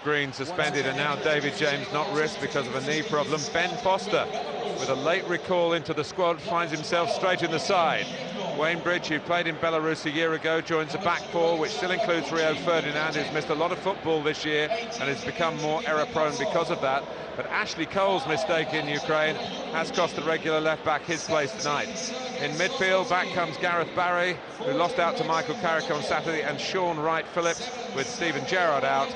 Green suspended, and now David James not risked because of a knee problem. Ben Foster, with a late recall into the squad, finds himself straight in the side. Wayne Bridge, who played in Belarus a year ago, joins the back four, which still includes Rio Ferdinand, who's missed a lot of football this year and has become more error-prone because of that. But Ashley Cole's mistake in Ukraine has cost the regular left-back his place tonight. In midfield, back comes Gareth Barry, who lost out to Michael Carrick on Saturday, and Sean Wright-Phillips, with Stephen Gerrard out.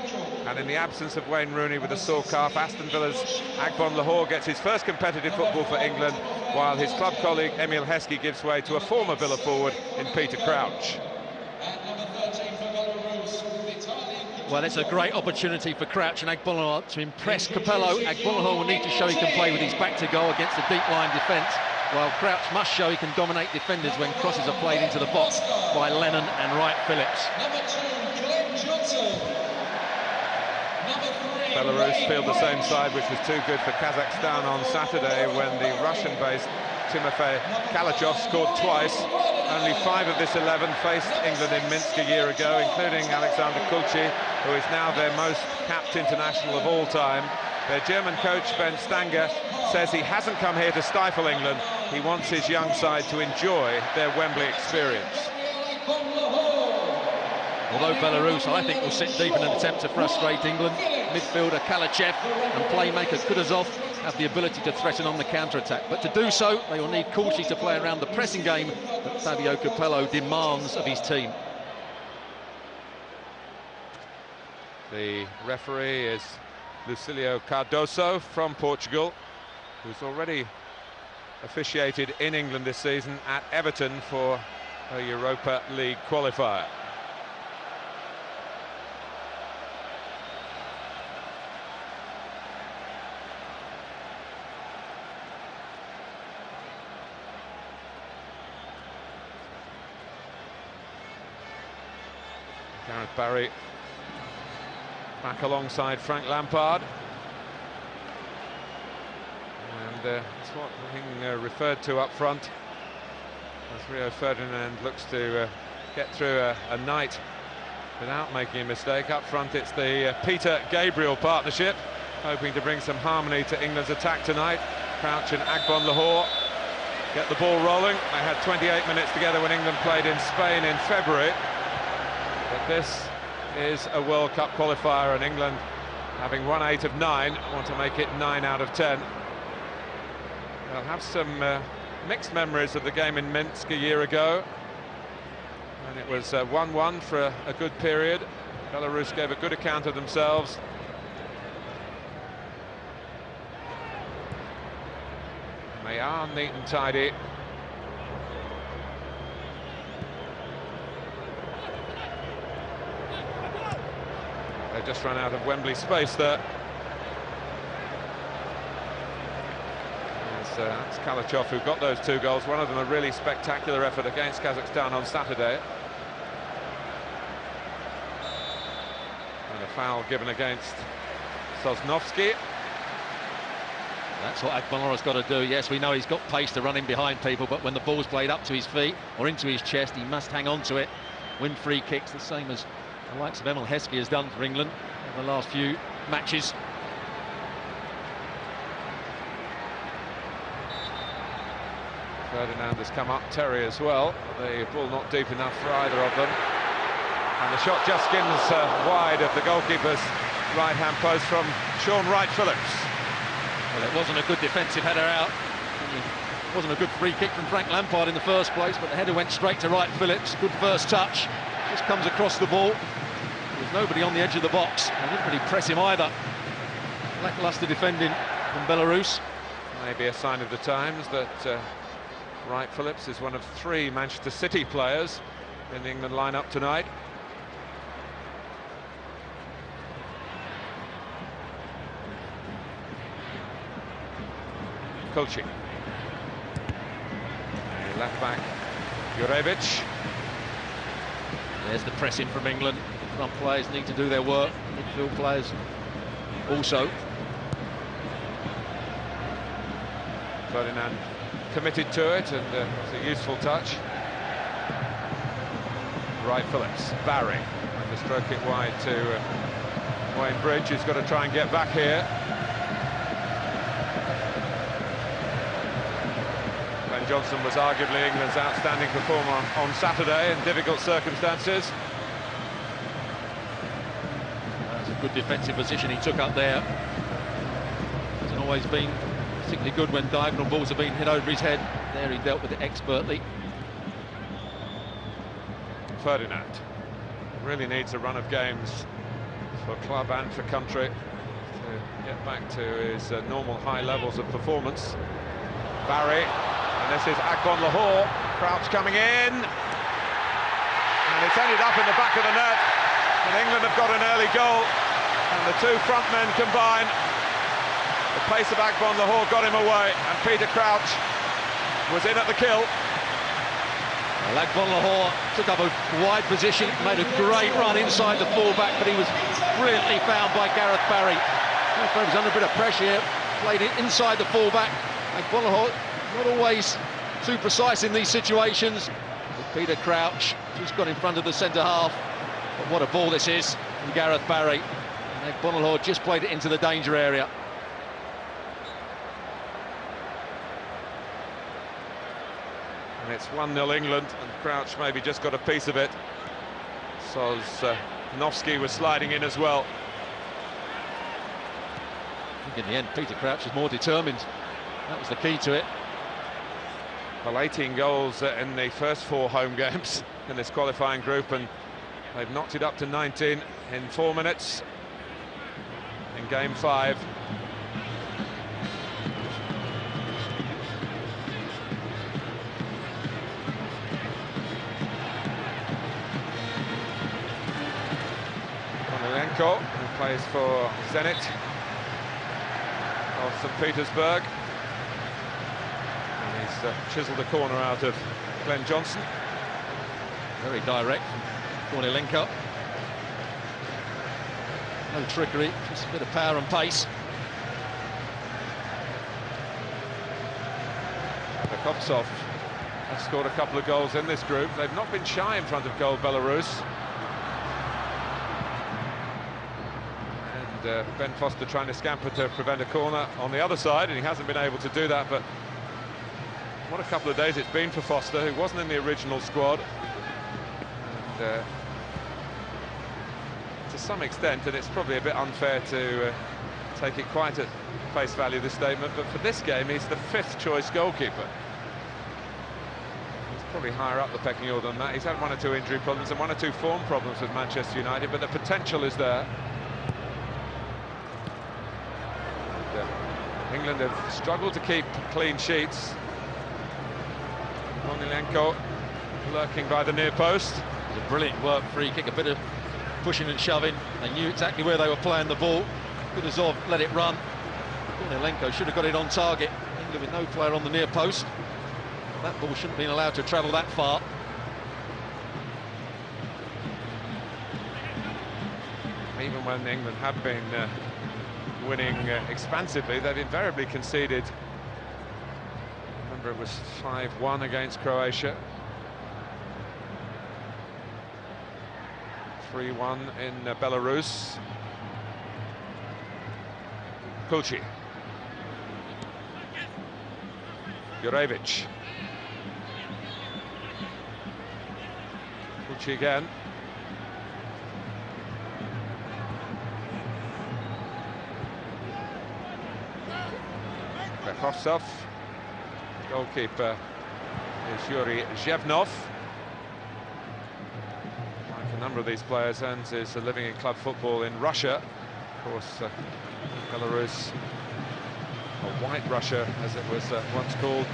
And in the absence of Wayne Rooney with a sore calf, Aston Villa's Agbon Lahore gets his first competitive football for England, while his club colleague Emil Heskey gives way to a former Villa forward in Peter Crauch. Well, it's a great opportunity for Crauch and Agbon Lahore to impress Capello. Agbon Lahore will need to show he can play with his back to goal against a deep line defence, while Crauch must show he can dominate defenders when crosses are played into the box by Lennon and Wright-Phillips. Belarus field the same side, which was too good for Kazakhstan on Saturday when the Russian-based Timofey Kalachov scored twice. Only 5 of this 11 faced England in Minsk a year ago, including Alexander Kulchi, who is now their most capped international of all time. Their German coach, Ben Stanger, says he hasn't come here to stifle England. He wants his young side to enjoy their Wembley experience. Although Belarus, I think, will sit deep in an attempt to frustrate England, midfielder Kalachev and playmaker Kudazov have the ability to threaten on the counter-attack. But to do so, they will need Kulchi to play around the pressing game that Fabio Capello demands of his team. The referee is Lúcio Cardoso from Portugal, who's already officiated in England this season at Everton for a Europa League qualifier. Gareth Barry back alongside Frank Lampard, and that's what being referred to up front as Rio Ferdinand looks to get through a night without making a mistake. Up front it's the Peter Gabriel partnership, hoping to bring some harmony to England's attack tonight. Crauch and Agbon Lahore get the ball rolling. They had 28 minutes together when England played in Spain in February. But this is a World Cup qualifier, and England, having won 8 of 9, want to make it 9 out of 10. They'll have some mixed memories of the game in Minsk a year ago, and it was 1-1 for a good period. Belarus gave a good account of themselves. And they are neat and tidy. They've just run out of Wembley space there. It's Kalachov who got those 2 goals, one of them a really spectacular effort against Kazakhstan on Saturday. And a foul given against Sosnovsky. That's what Agbon Lahore's got to do. Yes, we know he's got pace to run in behind people, but when the ball's played up to his feet or into his chest, he must hang on to it. Win free kicks, the same as the likes of Emil Heskey has done for England in the last few matches. Ferdinand has come up, Terry as well. The ball not deep enough for either of them. And the shot just skims wide of the goalkeeper's right-hand post from Sean Wright-Phillips. Well, it wasn't a good defensive header out. It wasn't a good free kick from Frank Lampard in the first place, but the header went straight to Wright-Phillips. Good first touch. Just comes across the ball. There's nobody on the edge of the box. They didn't really press him either. Lacklustre defending from Belarus. Maybe a sign of the times that Wright-Phillips is one of 3 Manchester City players in the England lineup tonight. Kulchi. Left back, Jurevich. There's the pressing from England. Front players need to do their work. Midfield players also. Ferdinand committed to it, and it's a useful touch. Wright-Phillips, Barry, and to stroke it wide to Wayne Bridge has got to try and get back here. Glenn Johnson was arguably England's outstanding performer on Saturday in difficult circumstances. That's a good defensive position he took up there. Hasn't always been particularly good when diagonal balls have been hit over his head. There he dealt with it expertly. Ferdinand really needs a run of games for club and for country to get back to his normal high levels of performance. Barry, and this is Akbon Lahore. Crowch coming in, and it's ended up in the back of the net, and England have got an early goal, and the two front men combine. The pace of Akbon Lahore got him away, and Peter Crouch was in at the kill. Well, Akbon Lahore took up a wide position, made a great run inside the fullback, but he was brilliantly found by Gareth Barry. He was under a bit of pressure here, played it inside the fullback. Akbon Lahore not always too precise in these situations. But Peter Crouch just got in front of the centre half. But what a ball this is from Gareth Barry. And Akbon Lahore just played it into the danger area. And it's 1-0 England, and Crouch maybe just got a piece of it. Sosnowski was sliding in as well. I think in the end, Peter Crouch was more determined. That was the key to it. Well, 18 goals in the first 4 home games in this qualifying group, and they've knocked it up to 19 in 4 minutes in game 5. Konolenko, who plays for Zenit of St. Petersburg. And he's chiselled a corner out of Glenn Johnson. Very direct from Konolenko. No trickery, just a bit of power and pace. Bekovtsov has scored a couple of goals in this group. They've not been shy in front of goal, Belarus. And Ben Foster trying to scamper to prevent a corner on the other side, and he hasn't been able to do that. But what a couple of days it's been for Foster, who wasn't in the original squad. And to some extent, and it's probably a bit unfair to take it quite at face value, this statement, but for this game he's the 5th choice goalkeeper. He's probably higher up the pecking order than that. He's had 1 or 2 injury problems and 1 or 2 form problems with Manchester United, but the potential is there. And, England have struggled to keep clean sheets. Konolenko lurking by the near post. It was a brilliant work free kick, a bit of pushing and shoving. They knew exactly where they were playing the ball. Kutuzov let it run. Konolenko should have got it on target. England with no player on the near post. That ball shouldn't have been allowed to travel that far. Even when England have been winning expansively, they've invariably conceded. Remember, it was 5-1 against Croatia. 3-1 in Belarus. Kulchi. Jurevich. Kulchi again. Bekovtsov. Goalkeeper is Yuri Zhevnov. Like a number of these players, Hans is living in club football in Russia. Of course, Belarus, or White Russia as it was once called,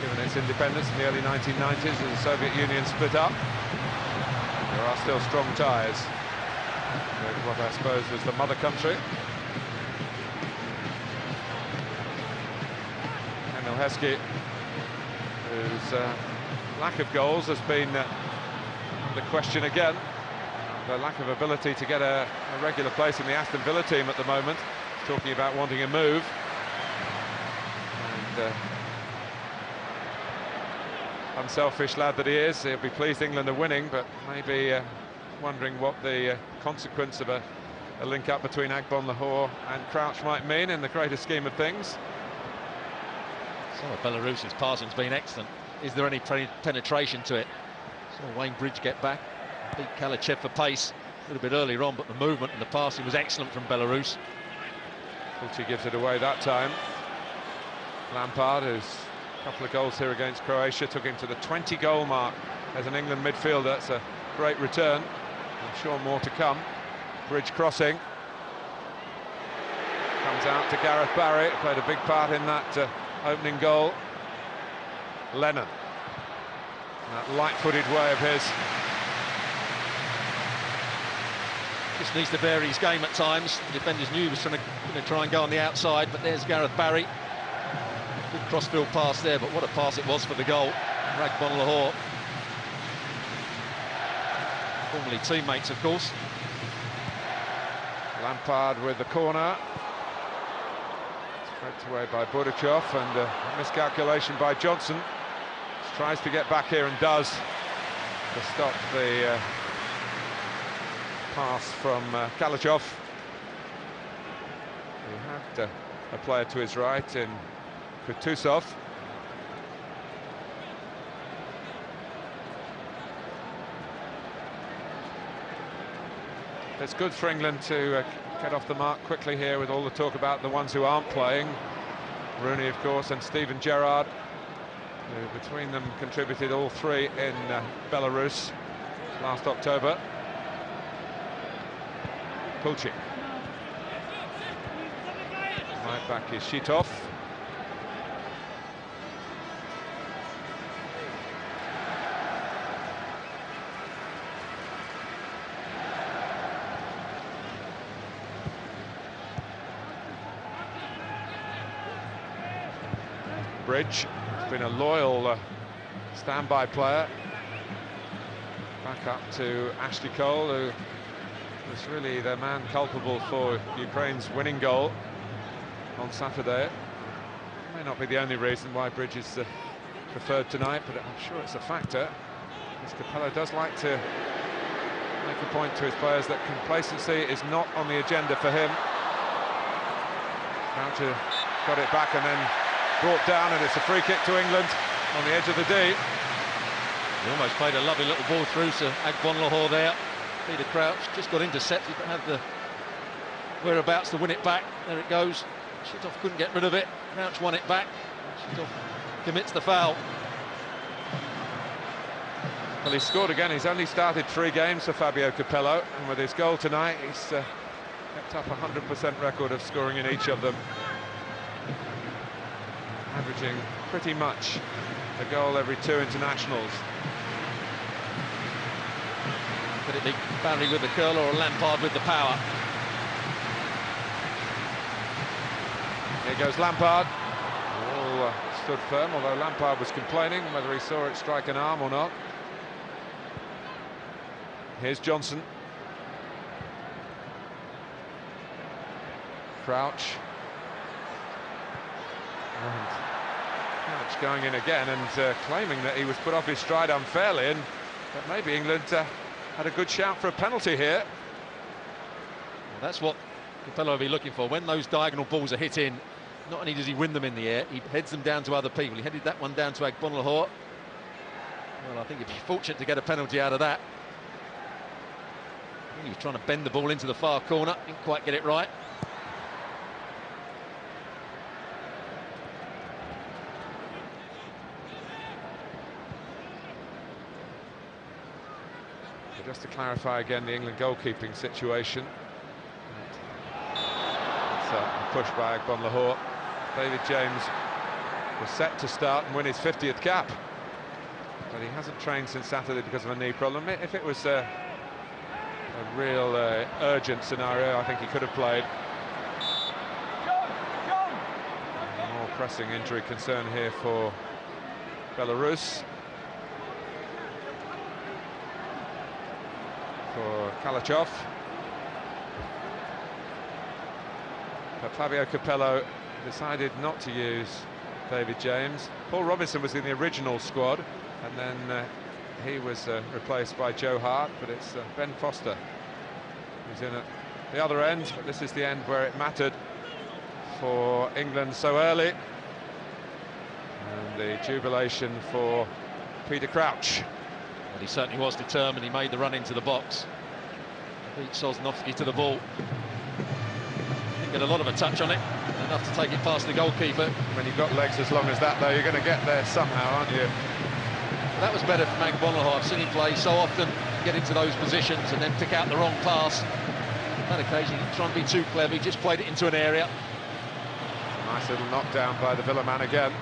given its independence in the early 1990s as the Soviet Union split up. There are still strong ties with what I suppose was the mother country. Heskey, whose lack of goals has been the question again. The lack of ability to get a regular place in the Aston Villa team at the moment. Talking about wanting a move. And unselfish lad that he is, he'll be pleased England are winning, but maybe wondering what the consequence of a link-up between Agbonlahor and Crauch might mean in the greater scheme of things. Some of Belarus's passing's been excellent. Is there any penetration to it? Saw Wayne Bridge get back, beat Kalachev for pace a little bit earlier on, but the movement and the passing was excellent from Belarus. Kulchi gives it away that time. Lampard, who's a couple of goals here against Croatia, took him to the 20-goal mark as an England midfielder. That's a great return. I'm sure more to come. Bridge crossing. Comes out to Gareth Barry, played a big part in that opening goal. Lennon. That light-footed way of his. Just needs to vary his game at times. The defenders knew he was trying to try and go on the outside, but there's Gareth Barry. Good crossfield pass there, but what a pass it was for the goal. Agbonlahor. Formerly teammates, of course. Lampard with the corner. Spread away by Budachov, and a miscalculation by Johnson. Tries to get back here and does, to stop the pass from Kalachev. He had a player to his right in Kutuzov. It's good for England to get off the mark quickly here with all the talk about the ones who aren't playing. Rooney, of course, and Steven Gerrard, who between them contributed all three in Belarus last October. Kulchi. Right back is Shitov. Bridge has been a loyal standby player. Back up to Ashley Cole, who was really the man culpable for Ukraine's winning goal on Saturday. May not be the only reason why Bridge is preferred tonight, but I'm sure it's a factor. As Capello does like to make a point to his players that complacency is not on the agenda for him. Crowcher got it back and then brought down, and it's a free kick to England on the edge of the D. He almost played a lovely little ball through to Agbonlahor there. Peter Crauch just got intercepted, but had the whereabouts to win it back. There it goes. Shitov couldn't get rid of it. Crauch won it back. Shitov commits the foul. Well, he's scored again. He's only started 3 games for Fabio Capello, and with his goal tonight, he's kept up a 100% record of scoring in each of them, averaging pretty much a goal every 2 internationals. Could it be Barry with the curl or Lampard with the power? Here goes Lampard. All stood firm, although Lampard was complaining whether he saw it strike an arm or not. Here's Johnson. Crauch. And Crauch going in again and claiming that he was put off his stride unfairly, and that maybe England had a good shout for a penalty here. Well, that's what Capello will be looking for. When those diagonal balls are hit in, not only does he win them in the air, he heads them down to other people. He headed that one down to Agbonlahor. Well, I think he'd be fortunate to get a penalty out of that. I think he was trying to bend the ball into the far corner, didn't quite get it right. Just to clarify again the England goalkeeping situation. It's a push by Agbonlahor. David James was set to start and win his 50th cap, but he hasn't trained since Saturday because of a knee problem. If it was a real urgent scenario, I think he could have played. More pressing injury concern here for Belarus. For Kalachev. But Fabio Capello decided not to use David James. Paul Robinson was in the original squad, and then he was replaced by Joe Hart, but it's Ben Foster who's in at the other end. But this is the end where it mattered for England so early. And the jubilation for Peter Crouch. Well, he certainly was determined. He made the run into the box. Beat Sosnowski to the ball. Didn't get a lot of a touch on it, enough to take it past the goalkeeper. When you've got legs as long as that, though, you're going to get there somehow, aren't you? But that was better from Agbonlahor. I've seen him play so often, get into those positions and then pick out the wrong pass. On that occasion, he didn't try and be too clever, he just played it into an area. Nice little knockdown by the Villa man again.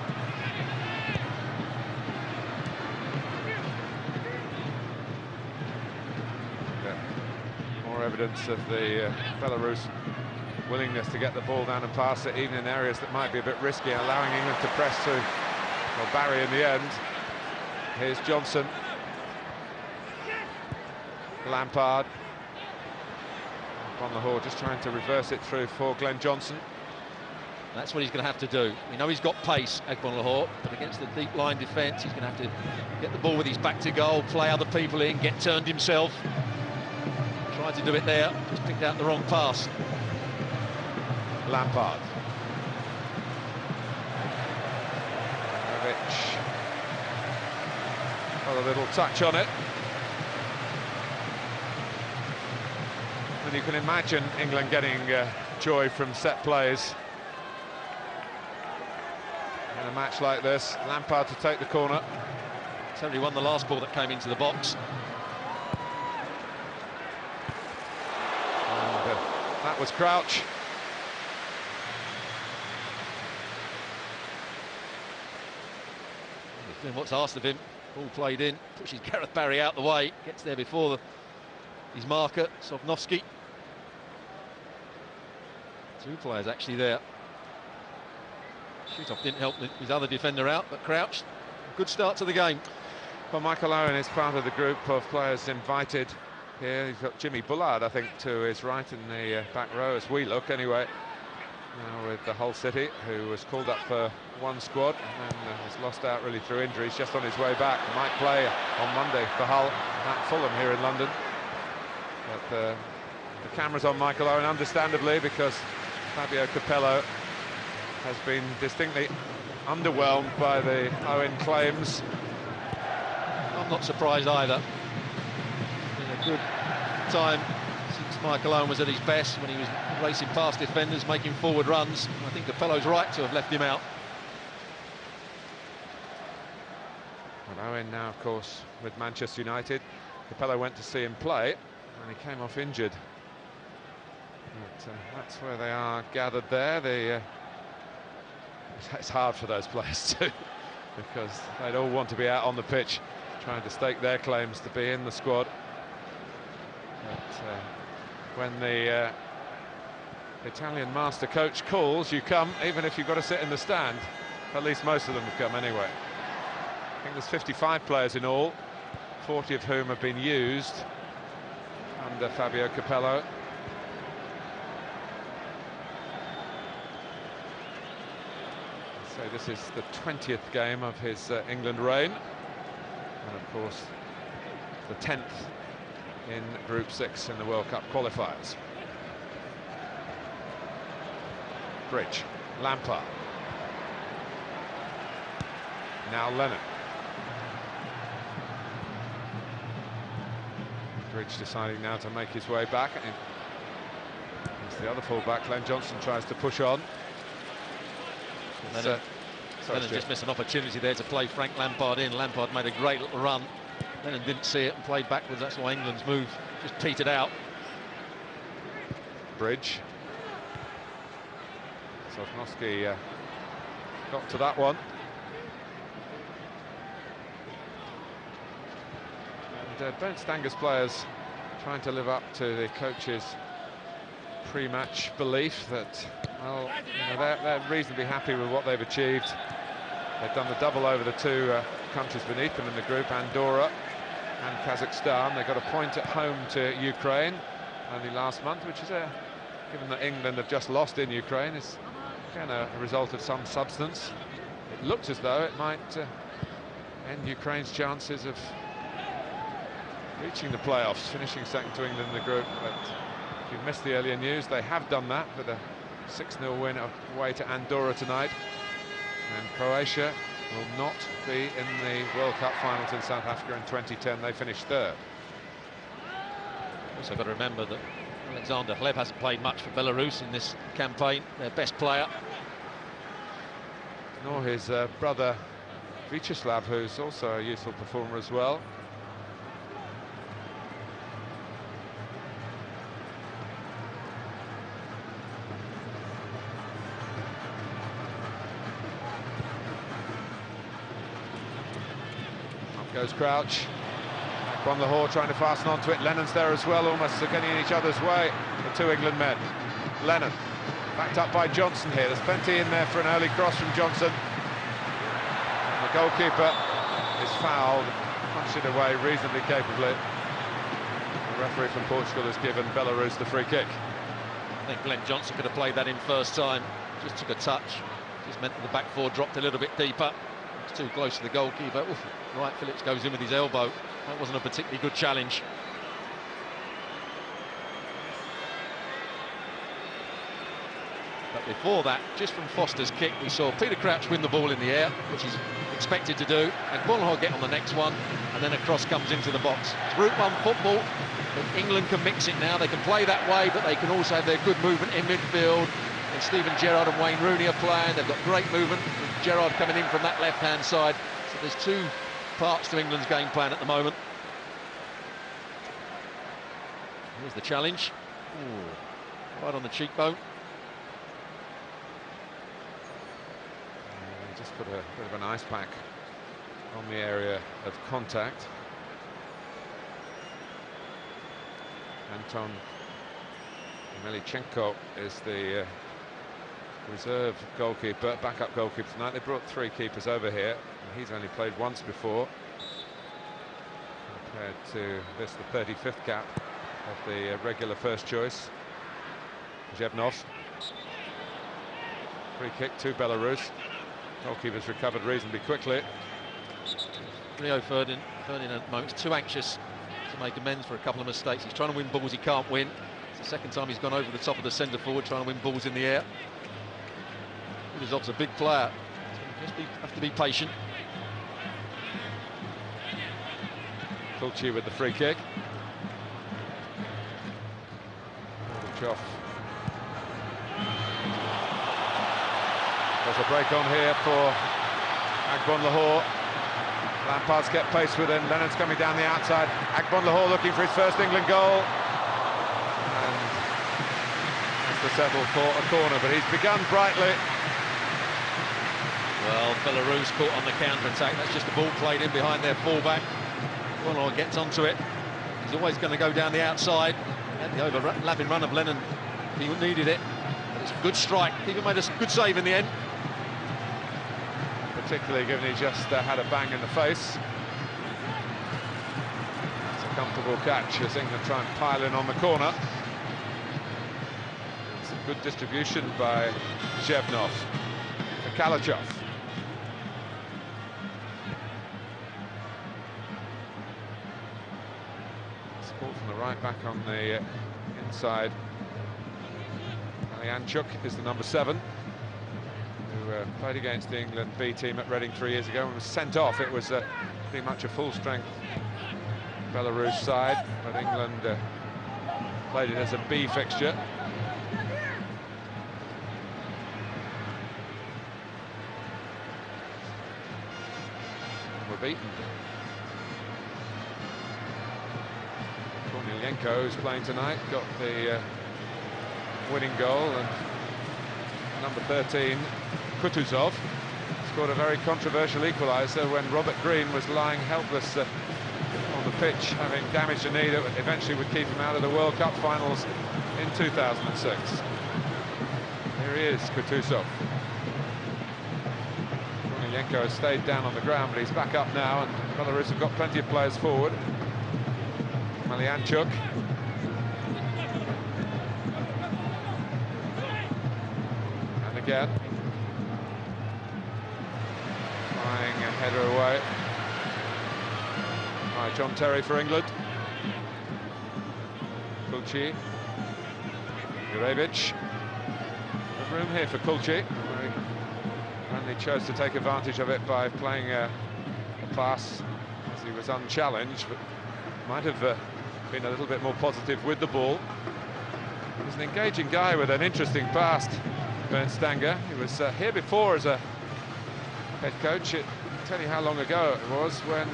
More evidence of the Belarus willingness to get the ball down and pass it, even in areas that might be a bit risky, allowing England to press through, or Barry in the end. Here's Johnson. Lampard. On the hole, just trying to reverse it through for Glenn Johnson. That's what he's going to have to do. We know he's got pace, Agbonlahor, but against the deep line defence, he's going to have to get the ball with his back to goal, play other people in, get turned himself. Tried to do it there, just picked out the wrong pass. Lampard. Got a little touch on it. And you can imagine England getting joy from set plays in a match like this. Lampard to take the corner. Certainly won the last ball that came into the box. And that was Crouch. He's doing what's asked of him. Ball played in, pushes Gareth Barry out the way, gets there before his marker, Sosnowski. Two players actually there. Shutoff didn't help his other defender out, but Crouch, good start to the game. Well, Michael Owen is part of the group of players invited here. He's got Jimmy Bullard, I think, to his right in the back row, as we look anyway. Now with the Hull City, who was called up for one squad and then was lost out really through injuries, just on his way back. Might play on Monday for Hull at Fulham here in London. But the camera's on Michael Owen, understandably, because Fabio Capello has been distinctly underwhelmed by the Owen claims. I'm not surprised either. It's been a good time since Michael Owen was at his best, when he was racing past defenders, making forward runs. I think Capello's right to have left him out. Well, Owen now, of course, with Manchester United. Capello went to see him play, and he came off injured. But that's where they are gathered there. It's hard for those players too, because they'd all want to be out on the pitch, trying to stake their claims to be in the squad. But when the Italian master coach calls, you come, even if you've got to sit in the stand. At least most of them have come anyway. I think there's 55 players in all, 40 of whom have been used under Fabio Capello. So this is the 20th game of his England reign, and of course the 10th in Group 6 in the World Cup qualifiers. Bridge, Lampard. Now Lennon. Bridge deciding now to make his way back. It's the other fullback, Glenn Johnson, tries to push on. Lennon just missed an opportunity there to play Frank Lampard in. Lampard made a great little run. Lennon didn't see it and played backwards. That's why England's move just petered out. Bridge. Sosnowski got to that one. And Bernd Stanger's players trying to live up to the coach's pre-match belief that, well, you know, they're reasonably happy with what they've achieved. They've done the double over the two countries beneath them in the group, Andorra and Kazakhstan. They got a point at home to Ukraine only last month, which is, given that England have just lost in Ukraine, is again a result of some substance. It looks as though it might end Ukraine's chances of reaching the playoffs, finishing second to England in the group. But if you missed the earlier news, they have done that with a 6-0 win away to Andorra tonight. And Croatia will not be in the World Cup finals in South Africa in 2010. They finished third. Also got to remember that Alexander Hleb hasn't played much for Belarus in this campaign, their best player. Nor his brother Vyacheslav, who's also a useful performer as well. Up goes Crauch. From the Lahore trying to fasten onto it. Lennon's there as well, almost getting in each other's way. The two England men. Lennon backed up by Johnson here. There's plenty in there for an early cross from Johnson. And the goalkeeper is fouled, punched it away reasonably capably. The referee from Portugal has given Belarus the free kick. I think Glenn Johnson could have played that in first time. Just took a touch. Just meant that the back four dropped a little bit deeper. It's too close to the goalkeeper. Oof, Wright-Phillips goes in with his elbow. That wasn't a particularly good challenge. But before that, just from Foster's kick, we saw Peter Crouch win the ball in the air, which he's expected to do, and Bonhor get on the next one, and then a cross comes into the box. It's Group 1 football, but England can mix it now. They can play that way, but they can also have their good movement in midfield. And Stephen Gerrard and Wayne Rooney are playing. They've got great movement, with Gerrard coming in from that left-hand side. So there's two parts to England's game plan at the moment. Here's the challenge. Ooh, right on the cheekbone. Just put a bit of an ice pack on the area of contact. Anton Melichenko is the reserve goalkeeper, backup goalkeeper tonight. They brought three keepers over here, and he's only played once before. Compared to this, the 35th cap of the regular first choice, Zhevnov. Free kick to Belarus. Goalkeeper's recovered reasonably quickly. Rio Ferdinand at the moment is too anxious to make amends for a couple of mistakes. He's trying to win balls he can't win. It's the second time he's gone over the top of the centre forward trying to win balls in the air. Kutuzov's a big player, so just have to be patient. Fulci with the free kick. Gorbachev. There's a break on here for Agbon Lahore. Lampard's kept pace with him. Lennon's coming down the outside. Agbon Lahore looking for his first England goal. And has to settle for a corner, but he's begun brightly. Well, Belarus caught on the counter-attack. That's just the ball played in behind their fullback. Bonhor gets onto it. He's always going to go down the outside. Had the overlapping run of Lennon. He needed it. But it's a good strike. He even made a good save in the end. Particularly given he just had a bang in the face. It's a comfortable catch as England try and pile in on the corner. It's a good distribution by Zhevnov to Kalachov. Support from the right back on the inside. Alianchuk is the number 7. Played against the England B team at Reading 3 years ago and was sent off. It was pretty much a full-strength Belarus side, but England played it as a B fixture. We're beaten. Kornieljenko, who's playing tonight, got the winning goal, and number 13, Kutuzov, scored a very controversial equaliser when Robert Green was lying helpless on the pitch, having damaged a knee that eventually would keep him out of the World Cup finals in 2006. Here he is, Kutuzov. Kornieljenko has stayed down on the ground, but he's back up now, and Belarus have got plenty of players forward. Malianchuk. And again. Flying a header away by John Terry for England. Kulci. Jurevich. Room here for Kulci. He chose to take advantage of it by playing a pass as he was unchallenged, but might have been a little bit more positive with the ball. He's an engaging guy with an interesting past, Bernd Stanger. He was here before as a head coach. I'll tell you how long ago it was, when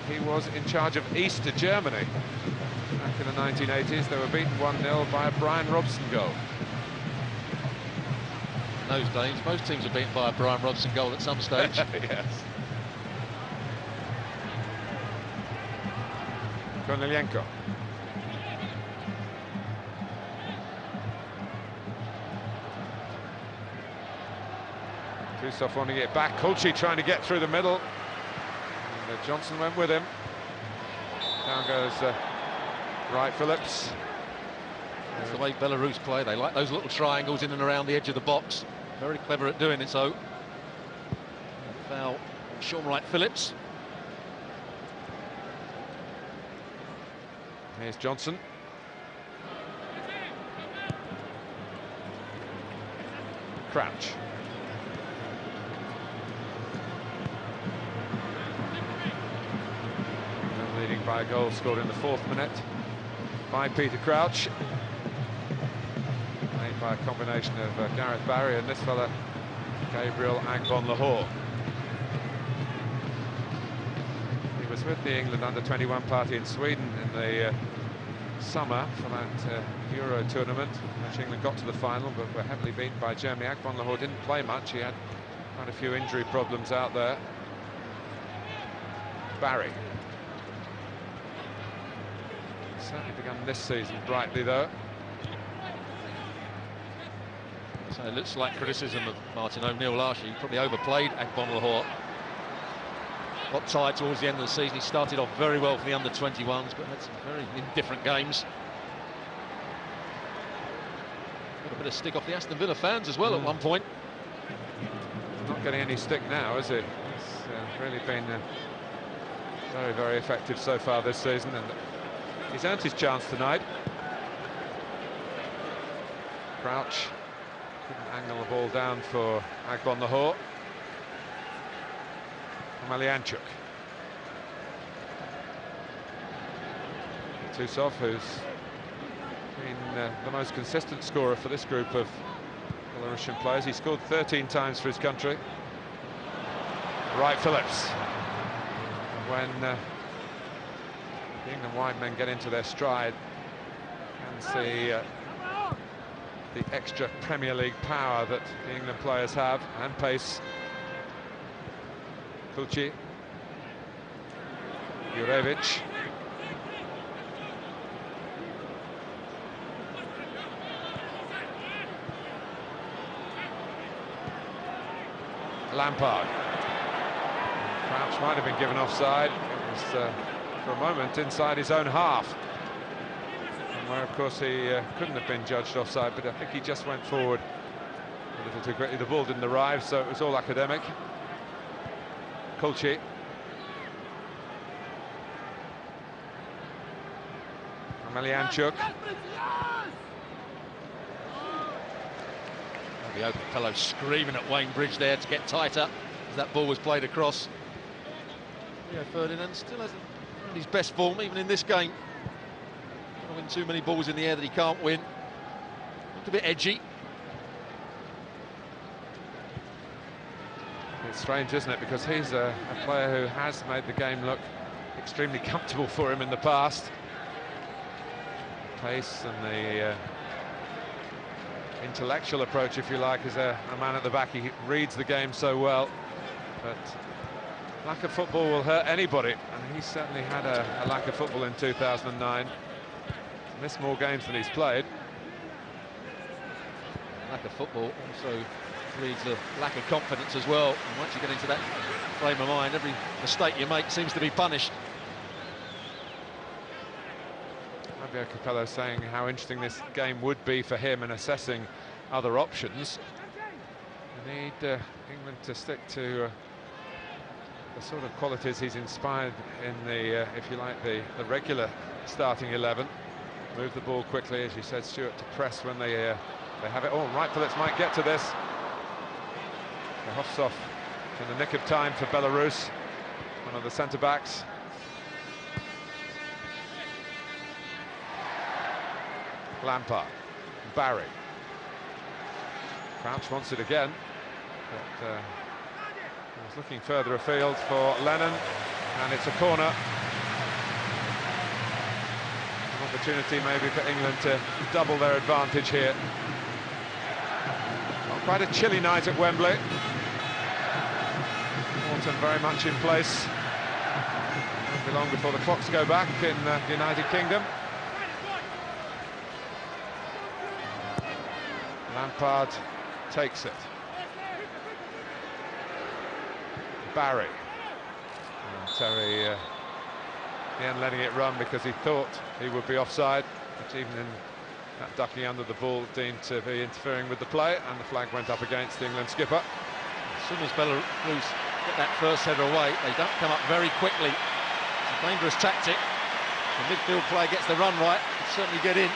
he was in charge of East Germany. Back in the 1980s, they were beaten 1-0 by a Brian Robson goal. In those days, most teams are beaten by a Brian Robson goal at some stage. Yes. Kornilenko. Kusov wanting it back. Kulci trying to get through the middle. And, Johnson went with him. Down goes Rайт-Fиллипс. That's the way Belarus play. They like those little triangles in and around the edge of the box. Very clever at doing it, so. Foul on Sean Rайt-Fиллipс. Here's Johnson. Crauch. Leading by a goal scored in the 4th minute by Peter Crauch. Made by a combination of Gareth Barry and this fella, Gabriel Agbonlahor. He was with the England under-21 party in Sweden in the summer for that Euro tournament, which England got to the final but were heavily beaten by Germany. Agbonlahor didn't play much. He had quite a few injury problems out there. Barry. Certainly begun this season brightly, though. So it looks like criticism of Martin O'Neill last year. He probably overplayed Agbonlahor. Got tired towards the end of the season. He started off very well for the under-21s, but had some very indifferent games. Got a bit of stick off the Aston Villa fans as well at one point. Not getting any stick now, is it? It's really been very, very effective so far this season, and he's earned his chance tonight. Crauch couldn't angle the ball down for Agbonlahor. Malianchuk. Kusov, who's been the most consistent scorer for this group of Belarusian players. He scored 13 times for his country. Rайт-Fиллipс. When the England wide men get into their stride, and see the extra Premier League power that the England players have, and pace. Kulci. Jurevich. Lampard. Crouch might have been given offside. It was for a moment inside his own half, and where of course he couldn't have been judged offside, but I think he just went forward a little too quickly. The ball didn't arrive, so it was all academic. Kulci. Malianchuk. The open fellow screaming at Wayne Bridge there to get tighter as that ball was played across. Rio Ferdinand still hasn't found his best form even in this game. Don't win too many balls in the air that he can't win. Looked a bit edgy. It's strange, isn't it? Because he's a player who has made the game look extremely comfortable for him in the past. Pace and the intellectual approach, if you like, as a man at the back. He reads the game so well. But lack of football will hurt anybody, and he certainly had a lack of football in 2009. Missed more games than he's played. Lack of football also leads to lack of confidence as well, and once you get into that frame of mind, every mistake you make seems to be punished. Fabio Capello saying how interesting this game would be for him and assessing other options. We need England to stick to the sort of qualities he's inspired in the, if you like, the regular starting 11. move the ball quickly, as you said, Stuart, to press when they have it. Oh, Rayt-Fillipps might get to this. Hoffs off in the nick of time for Belarus, one of the centre-backs. Lampard, Barry. Crouch wants it again, but he was looking further afield for Lennon, and it's a corner. An opportunity maybe for England to double their advantage here. Not quite a chilly night at Wembley. Autumn very much in place. Won't be long before the clocks go back in the United Kingdom. Lampard takes it. Barry. And Terry again letting it run because he thought he would be offside, which even in that ducking under the ball deemed to be interfering with the play, and the flag went up against the England skipper. As soon as Belarus get that first header away, they don't come up very quickly. It's a dangerous tactic. The midfield play gets the run right, it'll certainly get in.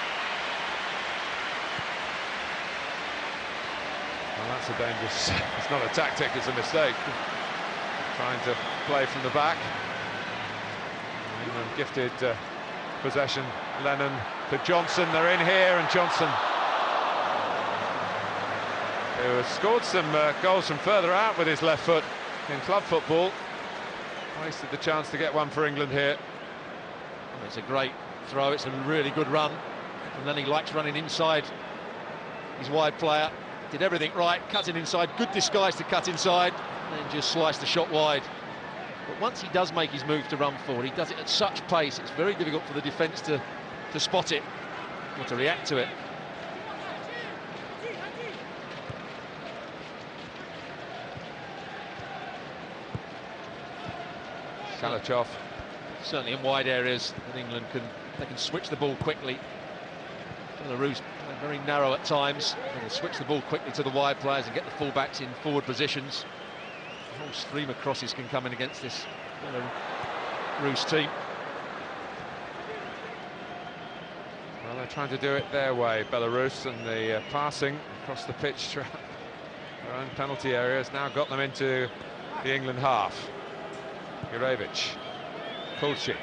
Well, that's a dangerous... it's not a tactic, it's a mistake. Trying to play from the back. England gifted possession. Lennon to Johnson, they're in here, and Johnson, who has scored some goals from further out with his left foot in club football, wasted the chance to get one for England here. It's a great throw, it's a really good run, and then he likes running inside his wide player. Did everything right, cutting inside, good disguise to cut inside, and then just sliced the shot wide. But once he does make his move to run forward, he does it at such pace, it's very difficult for the defence to spot it or to react to it. Kalachov. Certainly in wide areas, and England can switch the ball quickly. Belarus very narrow at times, and they switch the ball quickly to the wide players and get the fullbacks in forward positions. A whole stream of crosses can come in against this Belarus team. Well, they're trying to do it their way, Belarus, and the passing across the pitch throughout their own penalty area has now got them into the England half. Jurevich, Kulchi.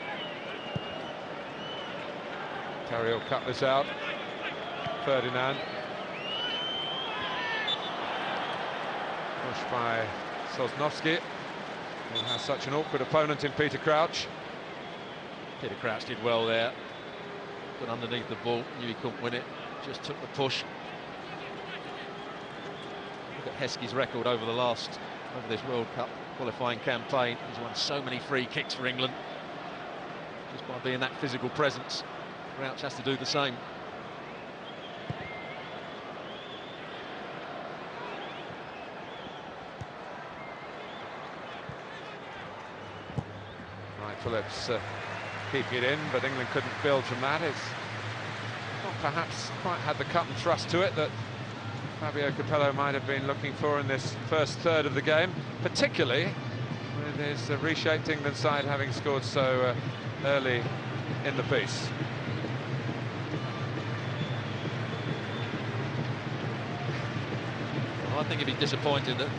Terry will cut this out. Ferdinand. Pushed by Sosnovsky, who has such an awkward opponent in Peter Crauch. Peter Crauch did well there. Got underneath the ball, knew he couldn't win it, just took the push. Look at Heskey's record over this World Cup qualifying campaign. He's won so many free kicks for England. Just by being that physical presence, Crauch has to do the same. Rayt-Fillipps keeping it in, but England couldn't build from that. It's not perhaps quite had the cut and thrust to it that Fabio Capello might have been looking for in this first third of the game, particularly with his reshaped England side having scored so early in the piece. Well, I think he'd be disappointed that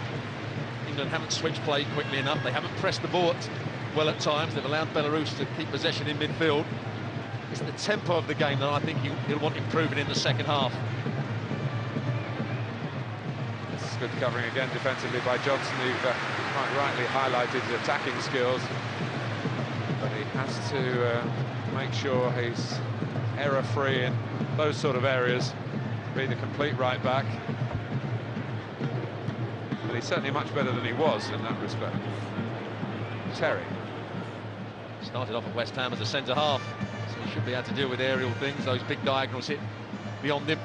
England haven't switched play quickly enough. They haven't pressed the ball well at times. They've allowed Belarus to keep possession in midfield. It's the tempo of the game that I think he'll want improving in the second half. This is good covering again defensively by Johnson, who quite rightly highlighted his attacking skills, but he has to make sure he's error-free in those sort of areas, be the complete right back. But he's certainly much better than he was in that respect. Terry. Started off at West Ham as a centre-half, so he should be able to deal with aerial things. Those big diagonals hit beyond him.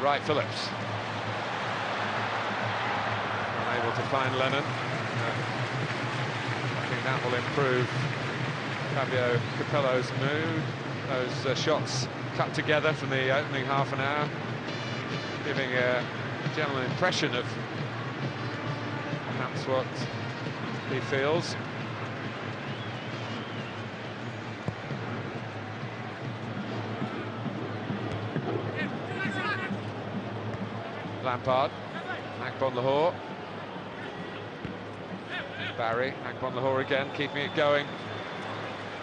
Rayt-Fillipps. Unable to find Lennon. I think that will improve Fabio Capello's mood. Those shots cut together from the opening half an hour, giving a general impression of perhaps what he feels. Lampard, Akbon Lahore. Barry, Akbon Lahore again, keeping it going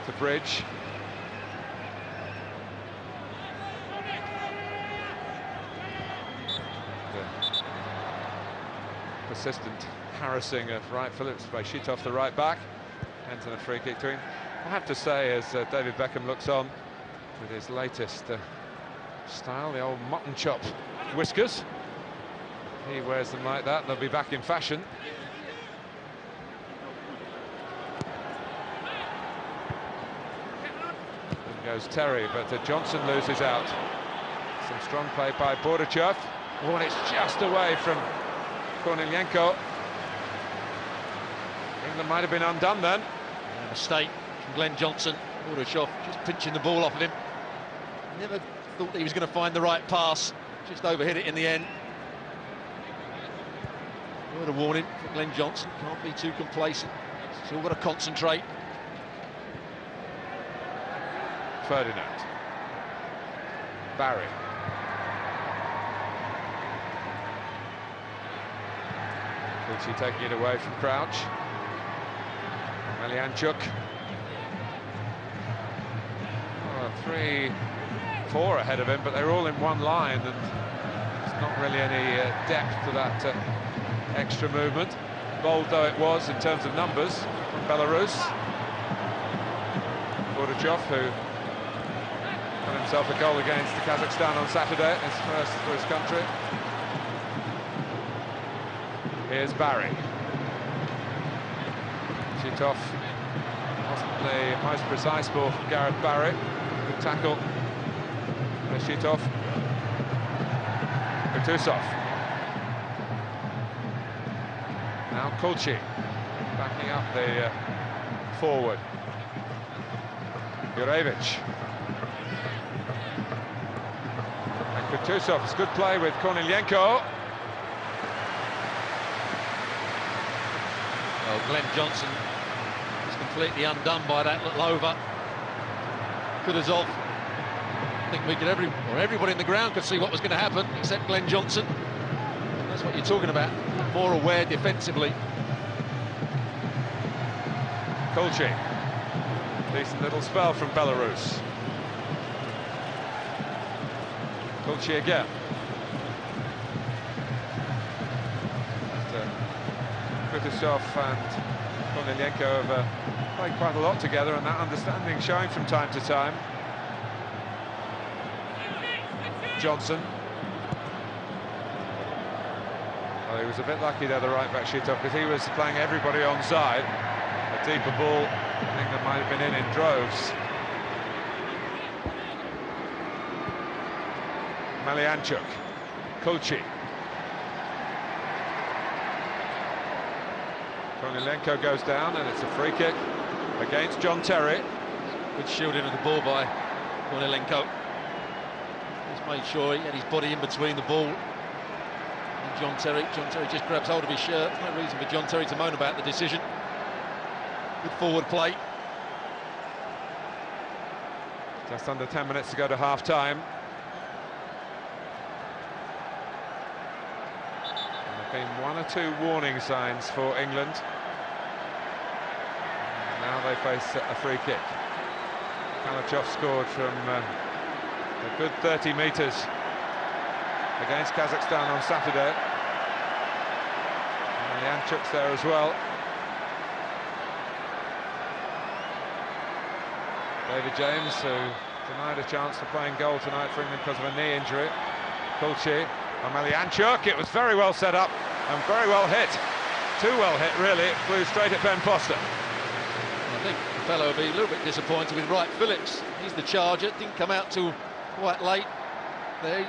to Bridge. The persistent harassing of Rайт-Филлипс by Shitov, the right back. Ends in a free kick to him. I have to say, as David Beckham looks on with his latest style, the old mutton chop whiskers. He wears them like that, they'll be back in fashion. In goes Terry, but Johnson loses out. Some strong play by Bordachev. Oh, and it's just away from Kornilenko. England might have been undone then. Yeah, mistake from Glenn Johnson. Bordachev just pinching the ball off of him. Never thought he was going to find the right pass. Just overhit it in the end. Word of warning for Glenn Johnson. Can't be too complacent. Still got to concentrate. Ferdinand. Barry. Kucci taking it away from Crauch. Melianchuk. 3-4 ahead of him, but they're all in one line, and there's not really any depth to that extra movement. Bold though it was in terms of numbers from Belarus. Bordachev, who got himself a goal against Kazakhstan on Saturday, his first for his country. Here's Barry. Shitov wasn't the most precise ball from Gareth Barry. Good tackle by Shitov. Kutusov. Now Kulchi backing up the forward. Jurevich. And Kutusov's good play with Kornilenko. Well, Glenn Johnson was completely undone by that little over. Kutuzov. I think we could everybody in the ground could see what was going to happen, except Glenn Johnson. That's what you're talking about. More aware defensively. Kulchi. Decent little spell from Belarus. Kulchi again. Kutusov and Kornilenko have played quite a lot together, and that understanding showing from time to time. Johnson. Well, he was a bit lucky there, the right-back Shitov, because he was playing everybody onside. A deeper ball, I think that might have been in droves. Melianchuk. Kulchi. Kornilenko goes down, and it's a free kick against John Terry. Good shielding of the ball by Kornilenko. Just made sure he had his body in between the ball and John Terry. John Terry just grabs hold of his shirt. There's no reason for John Terry to moan about the decision. Good forward play. Just under 10 minutes to go to half-time. Been one or two warning signs for England. And now they face a free kick. Kalachov scored from a good 30 metres against Kazakhstan on Saturday. And Melianchuk's there as well. David James, who denied a chance for playing goal tonight for England because of a knee injury. Kulchi. And Melianchuk, it was very well set up and very well hit. Too well hit, really. It flew straight at Ben Foster. I think the fellow will be a little bit disappointed with Rайт-Филлипс. He's the charger, didn't come out till quite late. There,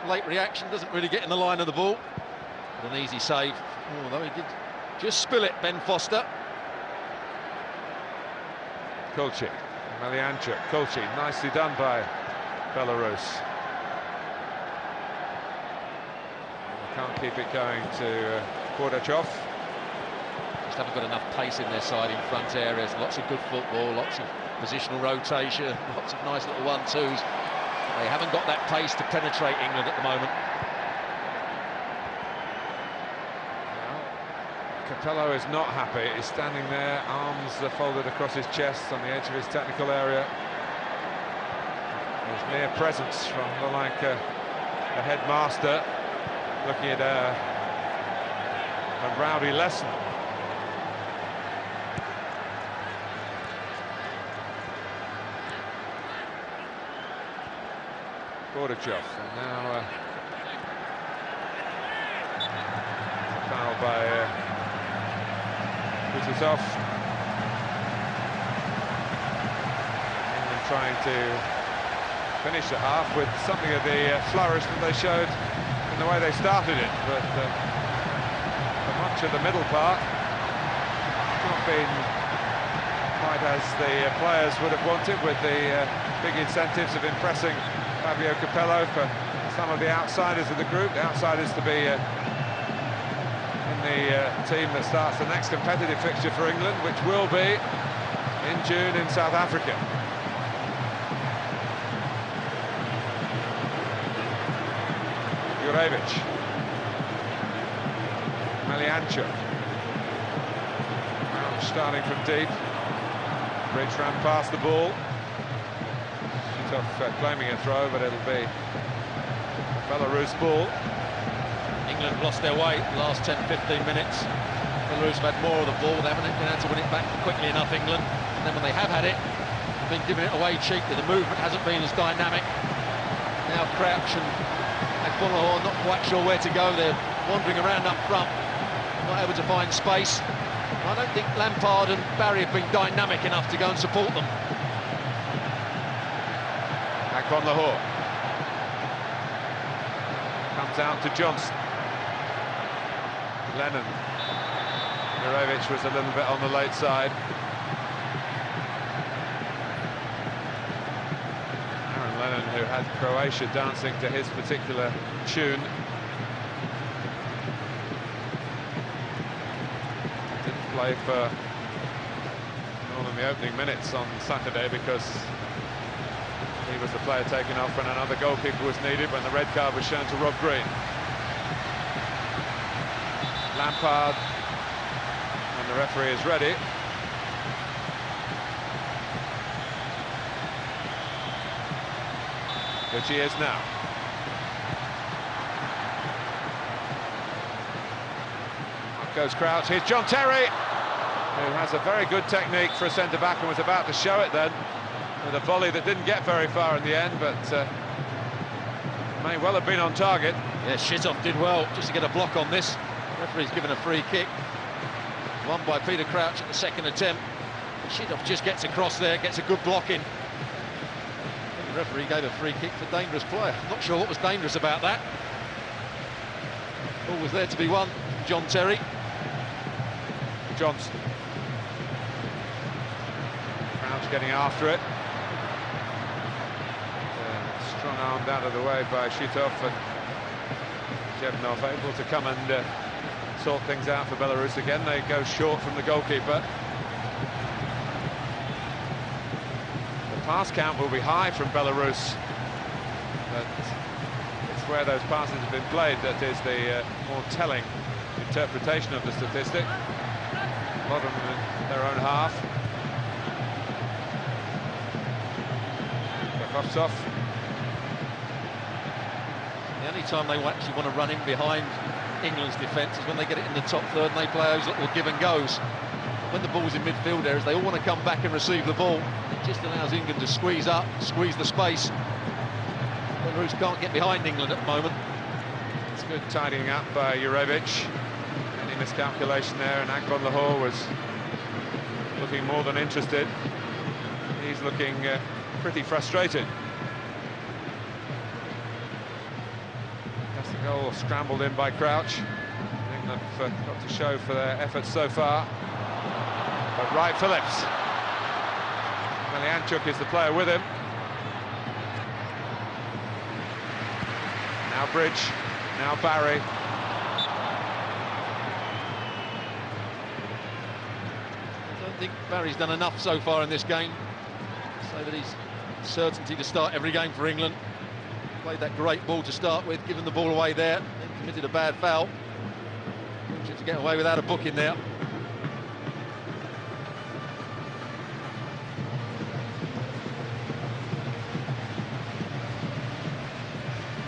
late reaction, doesn't really get in the line of the ball. But an easy save, although he did just spill it, Ben Foster. Kulchi, Melianchuk, Kulchi, nicely done by Belarus. Can't keep it going to Bordachev. Just haven't got enough pace in their side in front areas. Lots of good football, lots of positional rotation, lots of nice little 1-2s. They haven't got that pace to penetrate England at the moment. Capello is not happy. He's standing there, arms folded across his chest on the edge of his technical area. His mere presence from like a headmaster looking at a rowdy lesson. Gorbachev, and now foul by Kuznetsov. England trying to finish the half with something of the flourish that they showed in the way they started it, but for much of the middle part, it's not been quite as the players would have wanted, with the big incentives of impressing Fabio Capello for some of the outsiders of the group, the outsiders to be in the team that starts the next competitive fixture for England, which will be in June in South Africa. Jurevich, Melianchuk, Krauch starting from deep. Bridge ran past the ball. Claiming a throw, but it'll be Belarus ball. England lost their way the last 10-15 minutes. Belarus have had more of the ball. They haven't been able to win it back quickly enough, England. And then when they have had it, they've been giving it away cheaply. The movement hasn't been as dynamic. Now Krauch and Akbonlahor not quite sure where to go. They're wandering around up front, not able to find space. I don't think Lampard and Barry have been dynamic enough to go and support them. Akbonlahor comes out to Johnson. Lennon. Jurevich was a little bit on the late side. Aaron Lennon, who had Croatia dancing to his particular tune. Didn't play for more than the opening minutes on Saturday because he was the player taken off when another goalkeeper was needed, when the red card was shown to Rob Green. Lampard, and the referee is ready. Which he is now. Up goes Krauch. Here's John Terry, who has a very good technique for a centre-back and was about to show it then, with a volley that didn't get very far in the end, but may well have been on target. Yeah, Shitov did well just to get a block on this. The referee's given a free kick. Won by Peter Krauch at the second attempt. Shitov just gets across there, gets a good block in. The referee gave a free kick for dangerous play. I'm not sure what was dangerous about that. Ball was there to be won. John Terry. Johnson. Krauch getting after it. Strong armed out of the way by Shitov, and Jevnov able to come and sort things out for Belarus again. They go short from the goalkeeper. The pass count will be high from Belarus, but it's where those passes have been played that is the more telling interpretation of the statistic. A lot of them in their own half. Kravtsov. The only time they actually want to run in behind England's defence is when they get it in the top third and they play those little give and goes. When the ball's in midfield areas, they all want to come back and receive the ball. It just allows England to squeeze up, squeeze the space. Belarus can't get behind England at the moment. It's good tidying up by Jurevich. Any miscalculation there, and Akbonlahor was looking more than interested. He's looking pretty frustrated. That's the goal scrambled in by Krauch. England have got to show for their efforts so far. But Rайт-Филлипс. Melianchuk is the player with him. Now Bridge, now Barry. I don't think Barry's done enough so far in this game, so that he's certainty to start every game for England. Played that great ball to start with, given the ball away there, then committed a bad foul. Fortunate to get away without a booking there.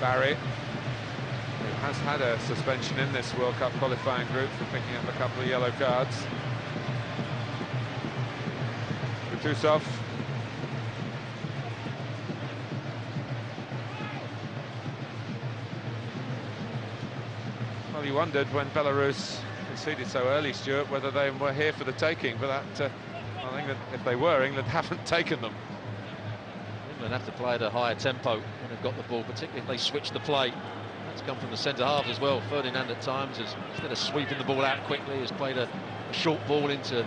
Barry, who has had a suspension in this World Cup qualifying group for picking up a couple of yellow cards. Kutusov. Well, you wondered when Belarus conceded so early, Stuart, whether they were here for the taking, but that, I think that if they were, England haven't taken them. England have to play at a higher tempo when they've got the ball, particularly if they switch the play. That's come from the centre half as well. Ferdinand at times, instead of sweeping the ball out quickly, has played a short ball into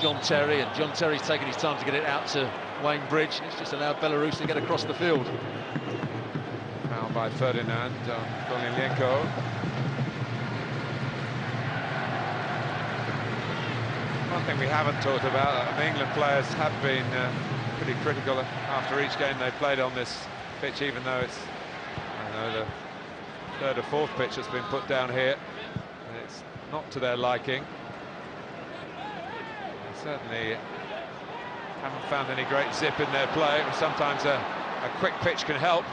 John Terry, and John Terry's taken his time to get it out to Wayne Bridge. It's just allowed Belarus to get across the field. Foul by Ferdinand on Kornienko. One thing we haven't talked about, the England players have been pretty critical after each game they played on this pitch, even though it's, I don't know, the third or fourth pitch that's been put down here. And it's not to their liking. They certainly haven't found any great zip in their play. Sometimes a quick pitch can help.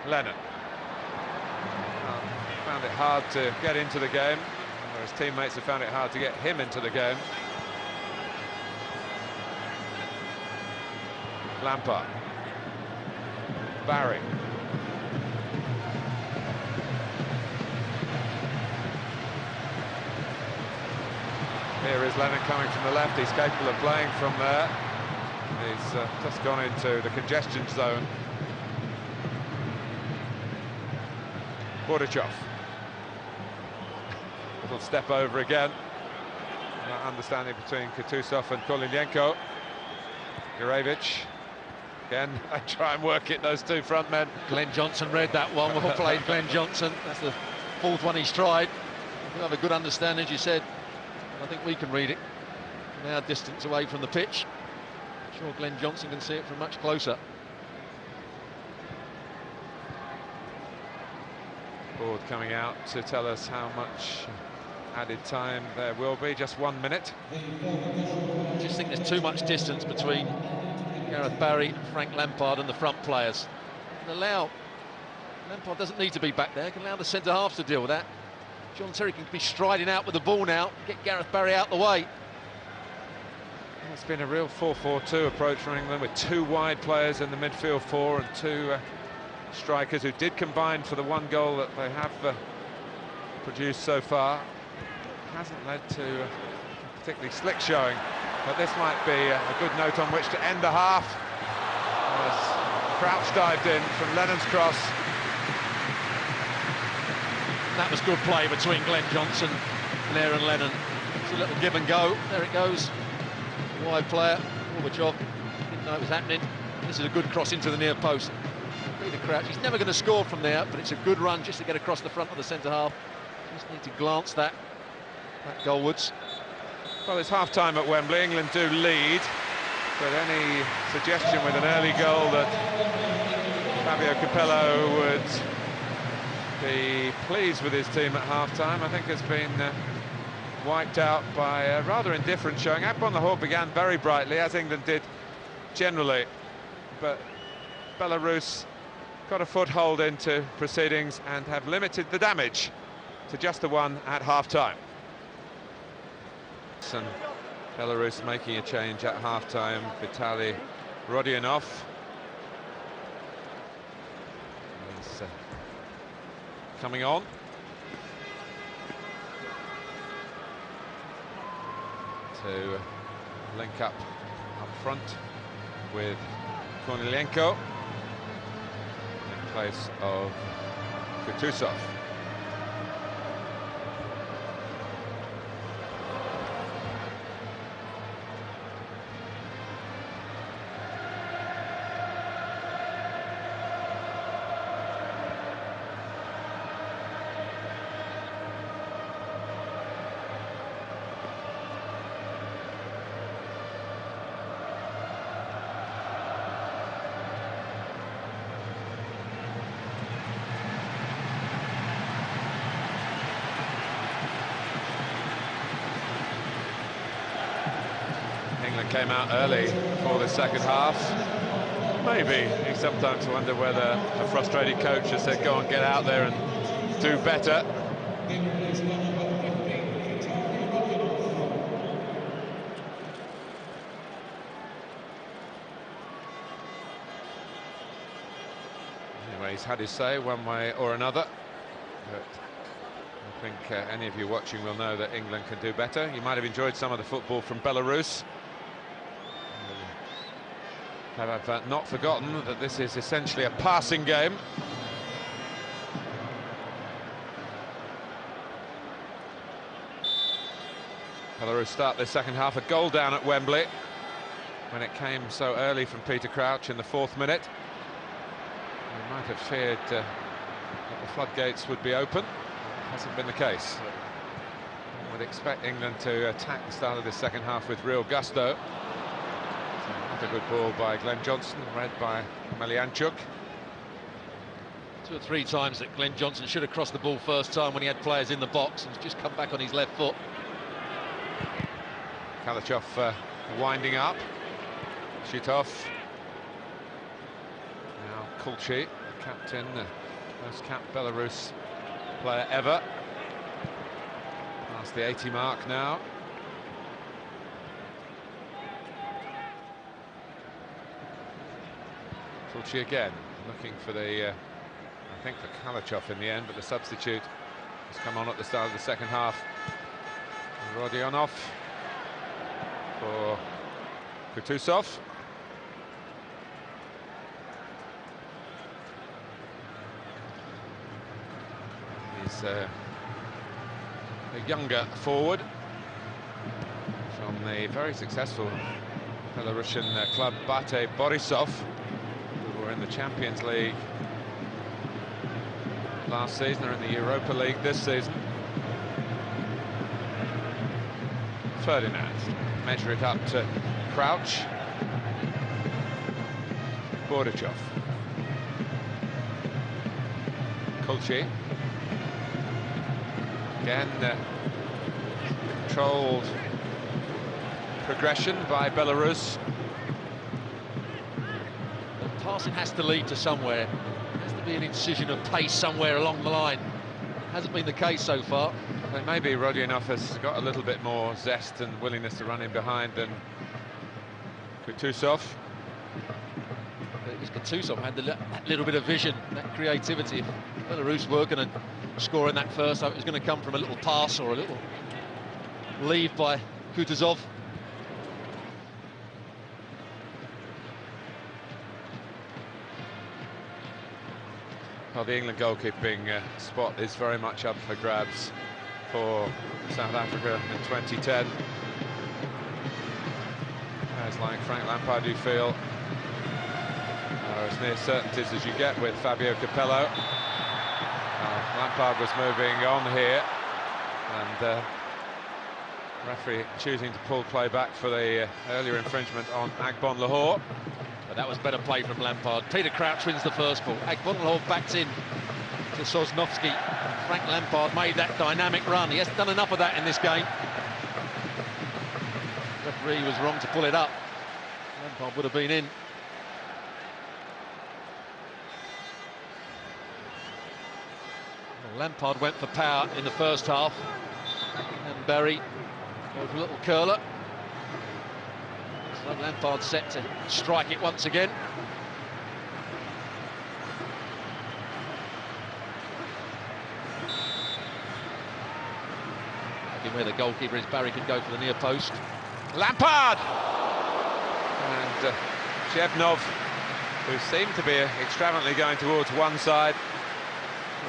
Lennon found it hard to get into the game, whereas teammates have found it hard to get him into the game. Lampard. Barry. Here is Lennon coming from the left. He's capable of playing from there. He's just gone into the congestion zone. Bordachov. Little step over again. Not understanding between Kutusov and Kornienko. Jurevich. Again, I try and work it, those two front men. Glenn Johnson read that one. Well played, Glenn Johnson. That's the fourth one he's tried. We have a good understanding, as you said. I think we can read it from our distance away from the pitch. I'm sure Glenn Johnson can see it from much closer. Board coming out to tell us how much added time there will be. Just 1 minute. I just think there's too much distance between Gareth Barry, Frank Lampard and the front players. And Lampard doesn't need to be back there, can allow the centre-halves to deal with that. John Terry can be striding out with the ball now, get Gareth Barry out the way. Well, it's been a real 4-4-2 approach for England, with two wide players in the midfield four and two strikers who did combine for the one goal that they have produced so far. It hasn't led to a particularly slick showing, but this might be a good note on which to end the half. As Crauch dived in from Lennon's cross. That was good play between Glenn Johnson and Aaron Lennon. It's a little give and go. There it goes. Wide player, Gorbachev didn't know it was happening. This is a good cross into the near post. Peter Crauch, he's never going to score from there, but it's a good run just to get across the front of the centre half. Just need to glance that goalwards. Well, it's half-time at Wembley. England do lead, but any suggestion with an early goal that Fabio Capello would be pleased with his team at half-time, I think has been wiped out by a rather indifferent showing. Akbon Lahore began very brightly, as England did generally, but Belarus got a foothold into proceedings and have limited the damage to just the one at half-time. And Belarus making a change at half-time. Vitaly Rodionov. He's coming on. To link up front with Kornienko in place of Kutusov. came out early for the second half. Maybe you sometimes wonder whether a frustrated coach has said, go on, get out there and do better. Anyway, he's had his say one way or another. But I think any of you watching will know that England can do better. You might have enjoyed some of the football from Belarus. Have not forgotten that this is essentially a passing game. Belarus start the second half, a goal down at Wembley when it came so early from Peter Crouch in the 4th minute. We might have feared that the floodgates would be open. Hasn't been the case. One would expect England to attack the start of the second half with real gusto. A good ball by Glenn Johnson, read by Melianchuk. 2 or 3 times that Glenn Johnson should have crossed the ball first time when he had players in the box and just come back on his left foot. Kalachov winding up. Shitov. Now Kulchi, captain, most capped Belarus player ever. Past the 80 mark now. Kulchi again, looking for the, I think for Kalachov in the end, but the substitute has come on at the start of the second half. Rodionov for Kutuzov. He's a younger forward from the very successful Belarusian club Bate Borisov, who were in the Champions League last season, or in the Europa League this season. Ferdinand, measure it up to Krauch. Bordachov. Kulchi. Again, controlled progression by Belarus. The passing has to lead to somewhere. There has to be an incision of pace somewhere along the line. Hasn't been the case so far. Well, maybe Rodionov has got a little bit more zest and willingness to run in behind than Kutuzov. It was Kutuzov had that little bit of vision, that creativity. If Belarus were going to score in that first, it was going to come from a little pass or a little lead by Kutuzov. Well, the England goalkeeping spot is very much up for grabs for South Africa in 2010. Guys like Frank Lampard do feel are as near certainties as you get with Fabio Capello. Lampard was moving on here, and referee choosing to pull play back for the earlier infringement on Agbon Lahore. But that was better play from Lampard. Peter Crouch wins the first ball. Agbon Lahore backs in to Sosnovsky. Frank Lampard made that dynamic run. He hasn't done enough of that in this game. The referee was wrong to pull it up. Lampard would have been in. Well, Lampard went for power in the first half. And Berry goes for a little curler. So Lampard set to strike it once again. Where the goalkeeper is, Barry could go for the near post. Lampard! And Shevnov, who seemed to be extravagantly going towards one side,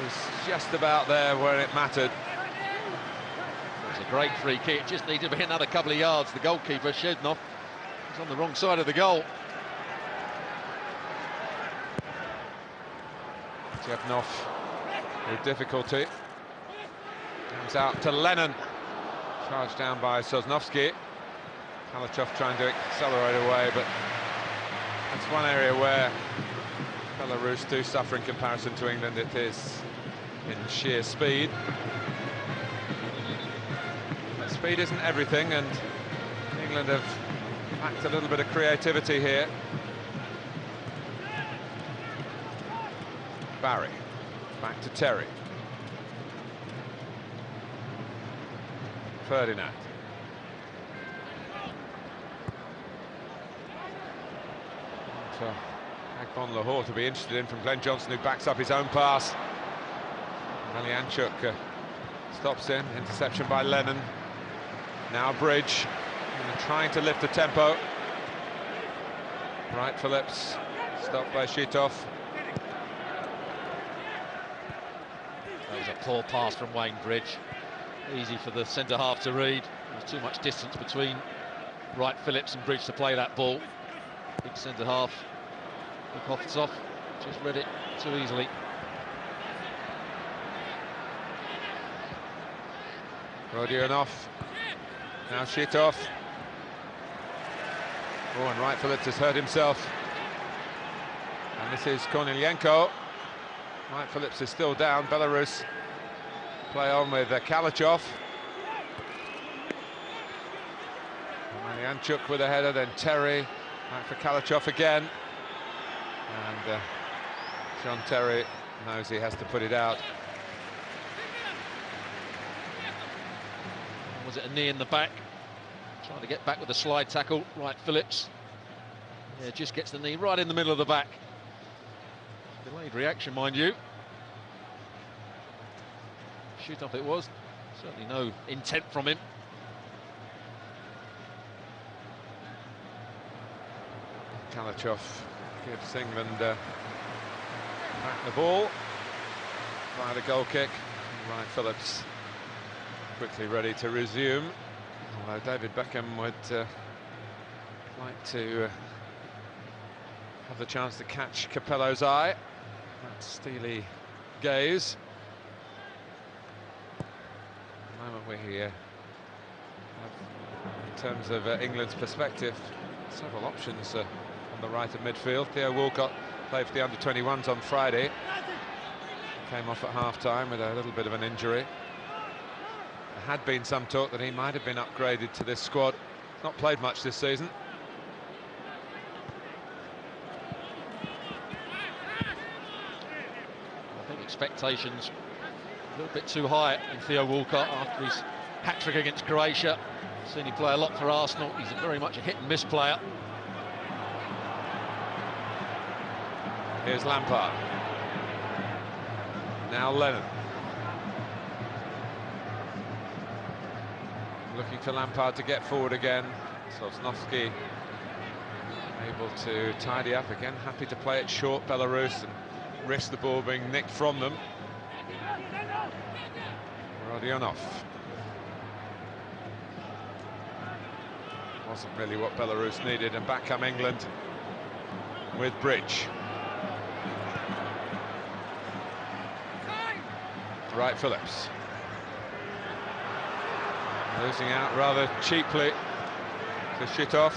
was just about there where it mattered. It was a great free kick, it just needed to be another couple of yards. The goalkeeper, Shevnov, was on the wrong side of the goal. Shevnov with difficulty. Comes out to Lennon. Charged down by Sosnovsky. Kalachov trying to accelerate away, but that's one area where Belarus do suffer in comparison to England. It is in sheer speed. But speed isn't everything, and England have Back to a little bit of creativity here. Barry, back to Terry. Ferdinand. So, Akbon Lahore to be interested in from Glenn Johnson, who backs up his own pass. Malianchuk stops in, interception by Lennon. Now Bridge, trying to lift the tempo. Raitt-Phillips, stopped by Shitov. That was a poor pass from Wayne Bridge. Easy for the centre-half to read. There's too much distance between Raitt-Phillips and Bridge to play that ball. Big centre-half, Hoff's just read it too easily. Rodionov, now Shitov. Oh, and Raitt-Phillips has hurt himself. And this is Kornilenko. Raitt-Phillips is still down. Belarus play on with Kalachov. Malianchuk with a header, then Terry. Back for Kalachov again. And John Terry knows he has to put it out. Was it a knee in the back? Trying to get back with a slide tackle. Raitt-Phillips. Yeah, just gets the knee right in the middle of the back. Delayed reaction, mind you. Shoot off it was. Certainly no intent from him. Kalachov gives England back the ball by the goal kick. Raitt-Phillips quickly ready to resume. Although David Beckham would like to have the chance to catch Capello's eye. That steely gaze. At the moment we have, in terms of England's perspective, several options on the right of midfield. Theo Walcott played for the under-21s on Friday. Came off at half-time with a little bit of an injury. There had been some talk that he might have been upgraded to this squad. Not played much this season. I think expectations a little bit too high in Theo Walcott after his hat-trick against Croatia. Seen him play a lot for Arsenal. He's very much a hit-and-miss player. Here's Lampard. Now Lennon. Looking for Lampard to get forward again. Sosnovsky able to tidy up again. Happy to play it short, Belarus, and risk the ball being nicked from them. Rodionov. Wasn't really what Belarus needed, and back come England with Bridge. Raitt-Phillips. Losing out rather cheaply to Shitov.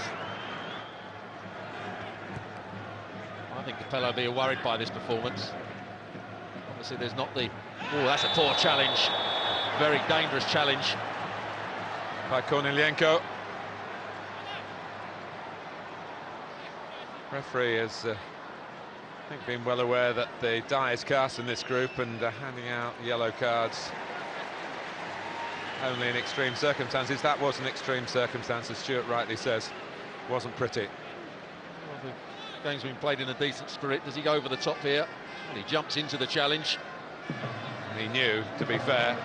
I think Capello will be worried by this performance. Obviously there's not the... Oh, that's a poor challenge. Very dangerous challenge. By Kornilenko. Referee has, I think, been well aware that the die is cast in this group and handing out yellow cards only in extreme circumstances. That was an extreme circumstance, as Stuart rightly says. Wasn't pretty. Well, the game's been played in a decent spirit. Does he go over the top here? And he jumps into the challenge. And he knew, to be fair.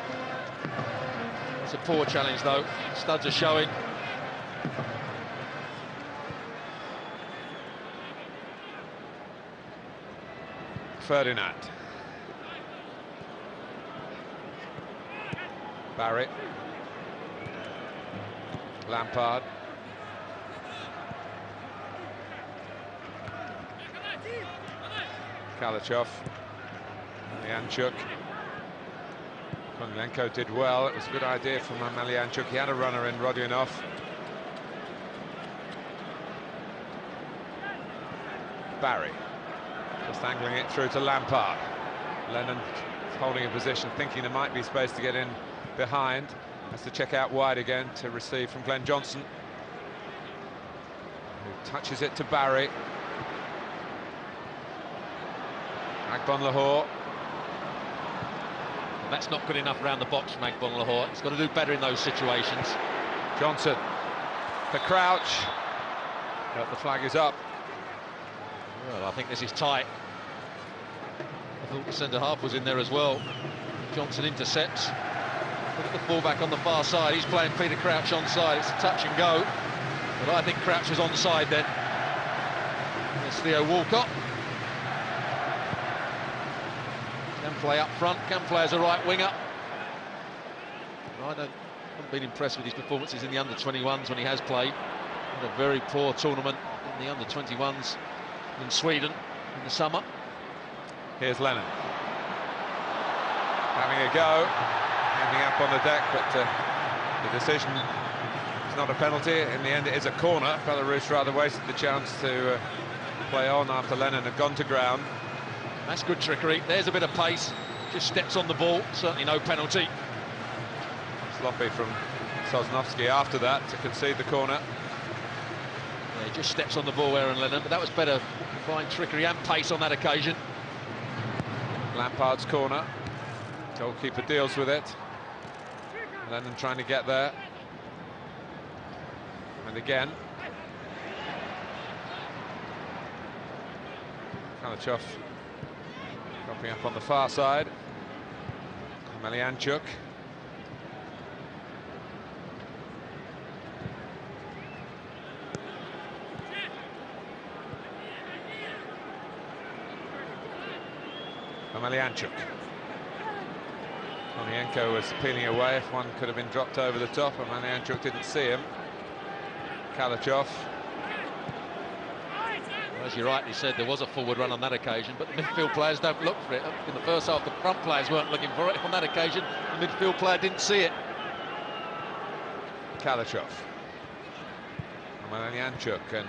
It's a poor challenge, though. Studs are showing. Ferdinand. Barry. Lampard. Kalachov. Malianchuk. Kornilenko did well. It was a good idea from Malianchuk. He had a runner in Rodionov. Barry. Just angling it through to Lampard. Lennon holding a position, thinking there might be space to get in behind. Has to check out wide again to receive from Glenn Johnson. touches it to Barry. Agbonlahor. That's not good enough around the box from Agbonlahor. He's got to do better in those situations. Johnson for Crauch. But the flag is up. Well, I think this is tight. I thought the centre-half was in there as well. Johnson intercepts. Look at the fullback on the far side. He's playing Peter Crauch onside. It's a touch and go. But I think Crauch was onside then. There's Theo Walcott. Can play up front, can play as a right winger. I haven't been impressed with his performances in the under-21s when he has played. Had a very poor tournament in the under-21s in Sweden in the summer. Here's Lennon. Having a go, ending up on the deck, but the decision is not a penalty. In the end, it is a corner. Belarus rather wasted the chance to play on after Lennon had gone to ground. That's good trickery. There's a bit of pace. Just steps on the ball. Certainly no penalty. Sloppy from Sosnovsky after that to concede the corner. Yeah, just steps on the ball, Aaron Lennon, but that was better. Fine trickery and pace on that occasion. Lampard's corner. Goalkeeper deals with it. Lennon trying to get there. And again. Kalachov dropping up on the far side. Melianchuk. Melianchuk. Konienko was peeling away. If one could have been dropped over the top, and Melianchuk didn't see him. Kalachov. Well, as you rightly said, there was a forward run on that occasion, but the midfield players don't look for it. In the first half, the front players weren't looking for it. On that occasion, the midfield player didn't see it. Kalachov. Melianchuk and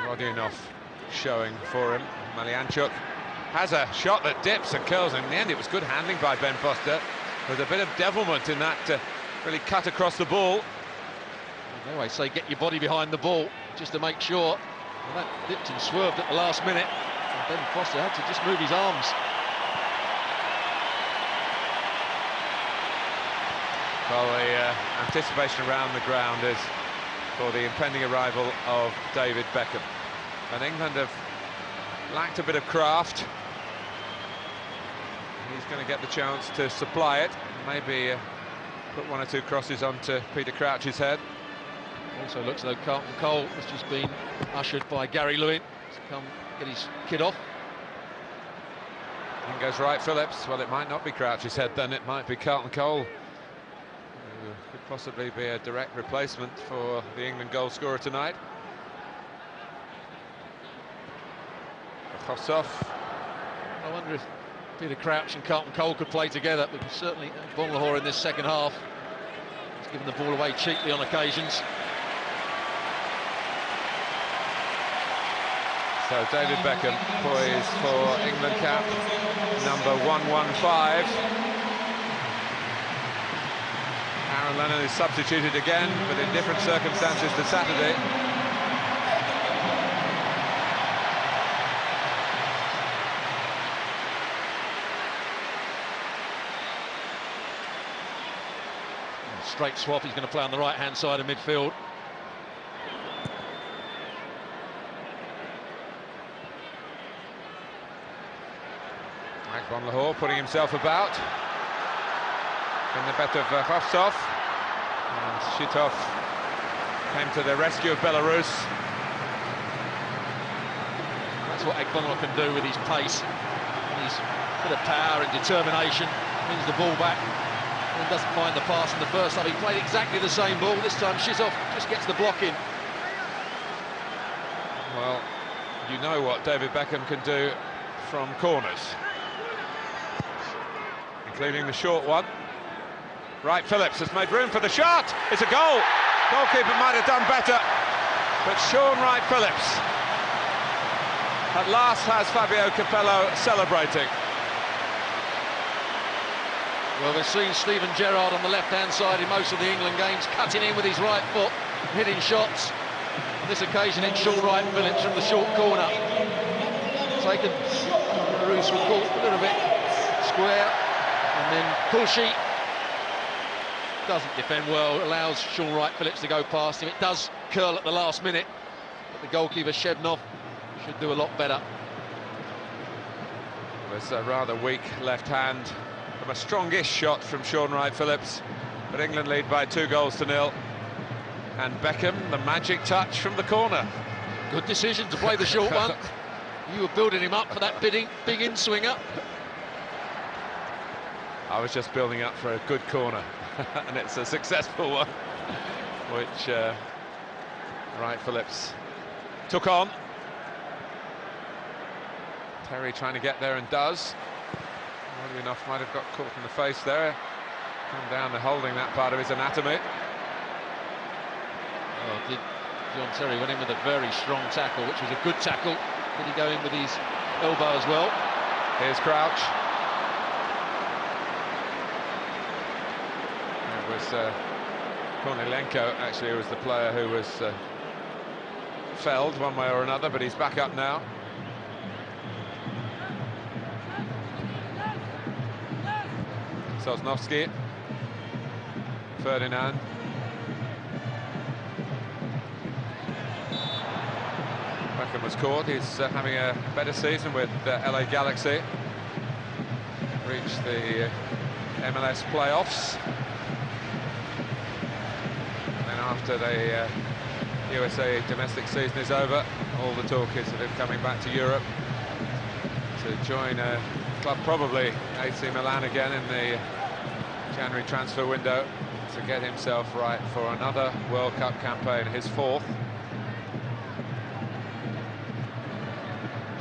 Rodionov showing for him. Melianchuk has a shot that dips and curls, and in the end it was good handling by Ben Foster. There's a bit of devilment in that really cut across the ball. They always say get your body behind the ball just to make sure. Well, that dipped and swerved at the last minute, and Ben Foster had to just move his arms. Well, the anticipation around the ground is for the impending arrival of David Beckham, and England have lacked a bit of craft. He's going to get the chance to supply it, maybe put one or two crosses onto Peter Crouch's head. Also looks as though Carlton Cole has just been ushered by Gary Lewin to come get his kid off. In goes Wright-Phillips. Well, it might not be Crouch's head then, it might be Carlton Cole, who could possibly be a direct replacement for the England goal scorer tonight. Khosov. I wonder if Peter Crouch and Carlton Cole could play together, because certainly Agbonlahor in this second half has given the ball away cheaply on occasions. So David Beckham poised for England cap number 115. Aaron Lennon is substituted again, but in different circumstances to Saturday. Straight swap, he's going to play on the right-hand side of midfield. Agbonlahor putting himself about in the bet of Khosov, and Shitov came to the rescue of Belarus. That's what Agbonlahor can do with his pace, his bit of power and determination. Wins the ball back and doesn't find the pass in the first half. He played exactly the same ball. This time Shitov just gets the block in. Well, you know what David Beckham can do from corners, including the short one. Wright-Phillips has made room for the shot. It's a goal. Goalkeeper might have done better, but Sean Wright-Phillips at last has Fabio Capello celebrating. Well, we've seen Steven Gerrard on the left-hand side in most of the England games, cutting in with his right foot, hitting shots. On this occasion, it's Sean Wright-Phillips from the short corner. Taken Belarus with ball a little bit square, and then Kulshi doesn't defend well, allows Sean Wright-Phillips to go past him. It does curl at the last minute, but the goalkeeper Shevnov should do a lot better. It was a rather weak left hand from a strongish shot from Sean Wright-Phillips, but England lead by 2-0. And Beckham, the magic touch from the corner. Good decision to play the short one. You were building him up for that big in-swinger. I was just building up for a good corner, and it's a successful one, which Wright-Phillips took on. Terry trying to get there and does. Oddly enough, might have got caught in the face there. Come down to holding that part of his anatomy. Oh, did John Terry went in with a very strong tackle, which was a good tackle. Did he go in with his elbow as well? Here's Crauch. It was Kornilenko, actually, who was the player who was felled one way or another, but he's back up now. Sosnowski, Ferdinand. Beckham was caught. He's having a better season with LA Galaxy. Reached the MLS playoffs. And then after the USA domestic season is over, all the talk is of him coming back to Europe to join a club, probably AC Milan again in the January transfer window, to get himself right for another World Cup campaign, his 4th.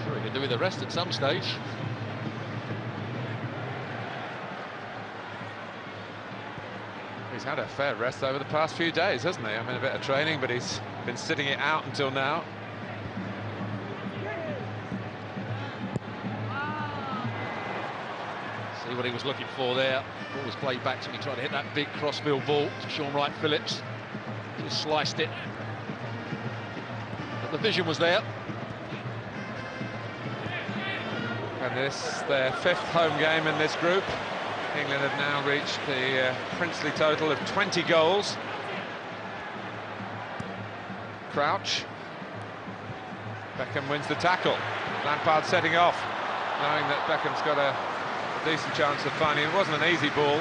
Sure he could do with the rest at some stage. He's had a fair rest over the past few days, hasn't he? I mean, a bit of training, but he's been sitting it out until now. See what he was looking for there. Ball was played back to me, trying to hit that big crossfield ball to Sean Wright-Phillips. Just sliced it. But the vision was there. And this, their 5th home game in this group. England have now reached the princely total of 20 goals. Crauch. Beckham wins the tackle. Lampard setting off, knowing that Beckham's got a decent chance of finding it. It wasn't an easy ball.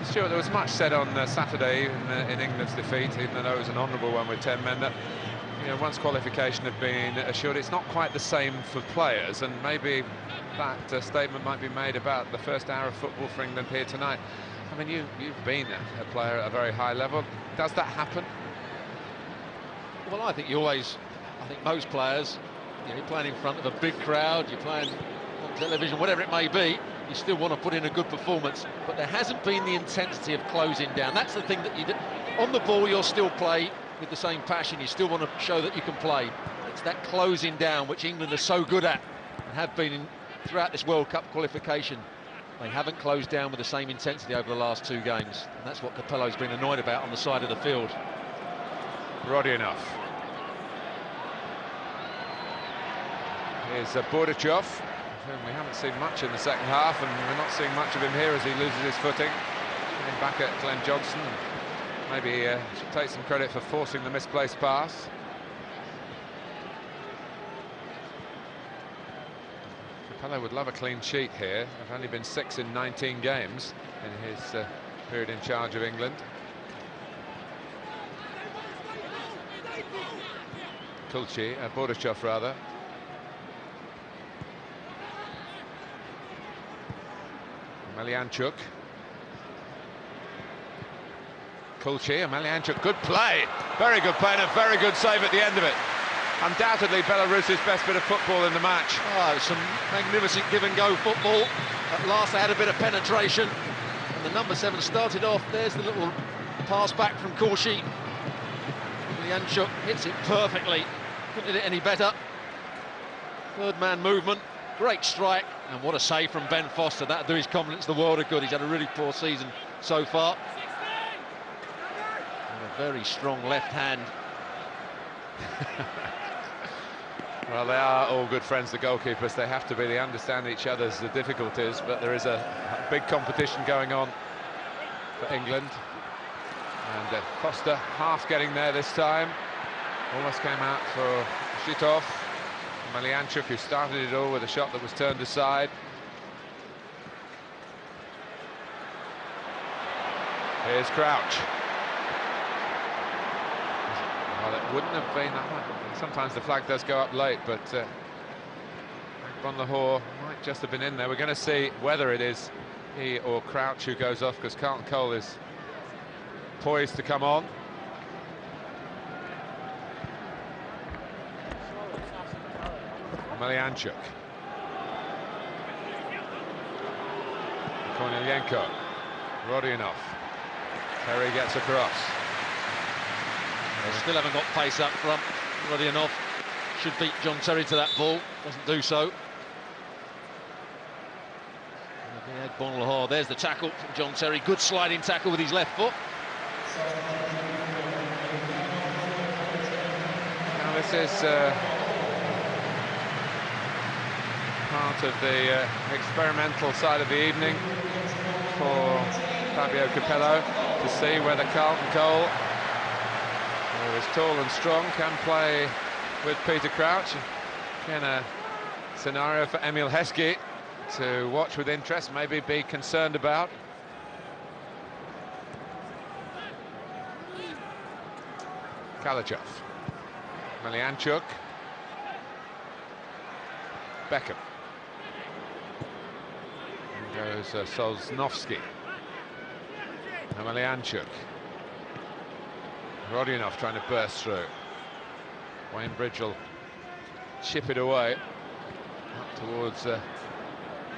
Stuart, there was much said on Saturday in England's defeat, even though it was an honourable one with 10 men, that, you know, once qualification had been assured, it's not quite the same for players, and maybe that statement might be made about the first hour of football for England here tonight. I mean, you've been a player at a very high level. Does that happen? Well, I think most players, you know, you're playing in front of a big crowd, you're playing on television, whatever it may be, you still want to put in a good performance, but there hasn't been the intensity of closing down. That's the thing that you do. On the ball, you'll still play with the same passion, you still want to show that you can play. It's that closing down which England are so good at, and have been throughout this World Cup qualification. They haven't closed down with the same intensity over the last 2 games, and that's what Capello's been annoyed about on the side of the field. Rodionov. Here's Bordachov, whom we haven't seen much in the second half, and we're not seeing much of him here as he loses his footing. Getting back at Glenn Johnson. Maybe should take some credit for forcing the misplaced pass. Capello would love a clean sheet here. There've only been 6 in 19 games in his period in charge of England. Kulchi, Bordachov rather. Melianchuk. Kulchi, Melianchuk, good play. Very good play and a very good save at the end of it. Undoubtedly Belarus's best bit of football in the match. Oh, some magnificent give-and-go football. At last they had a bit of penetration. And the number 7 started off. There's the little pass back from Kulchi. Melianchuk hits it perfectly. Couldn't hit it any better. Third man movement. Great strike, and what a save from Ben Foster. That'll do his confidence the world of good. He's had a really poor season so far. And a very strong left hand. Well, they are all good friends, the goalkeepers. They have to be. They understand each other's difficulties, but there is a big competition going on for England. And Foster half getting there this time. Almost came out for Shitov. Malianchuk, who started it all with a shot that was turned aside. Here's Crauch. Well, it wouldn't have been that much. Sometimes the flag does go up late, but Van der Hoor might just have been in there. We're going to see whether it is he or Crauch who goes off, because Carlton Cole is poised to come on. Malianchuk. Korniyenko. Rodionov. Terry gets across. They still haven't got pace up front. Rodionov should beat John Terry to that ball. Doesn't do so. Van der Hoor. There's the tackle from John Terry. Good sliding tackle with his left foot. Now this is part of the experimental side of the evening for Fabio Capello, to see whether Carlton Cole, who is tall and strong, can play with Peter Crauch. Again, a scenario for Emil Heskey to watch with interest, maybe be concerned about. Kalachov. Malianchuk. Beckham. And goes Sosnovsky. Malianchuk. Rodionov trying to burst through. Wayne Bridge will chip it away up towards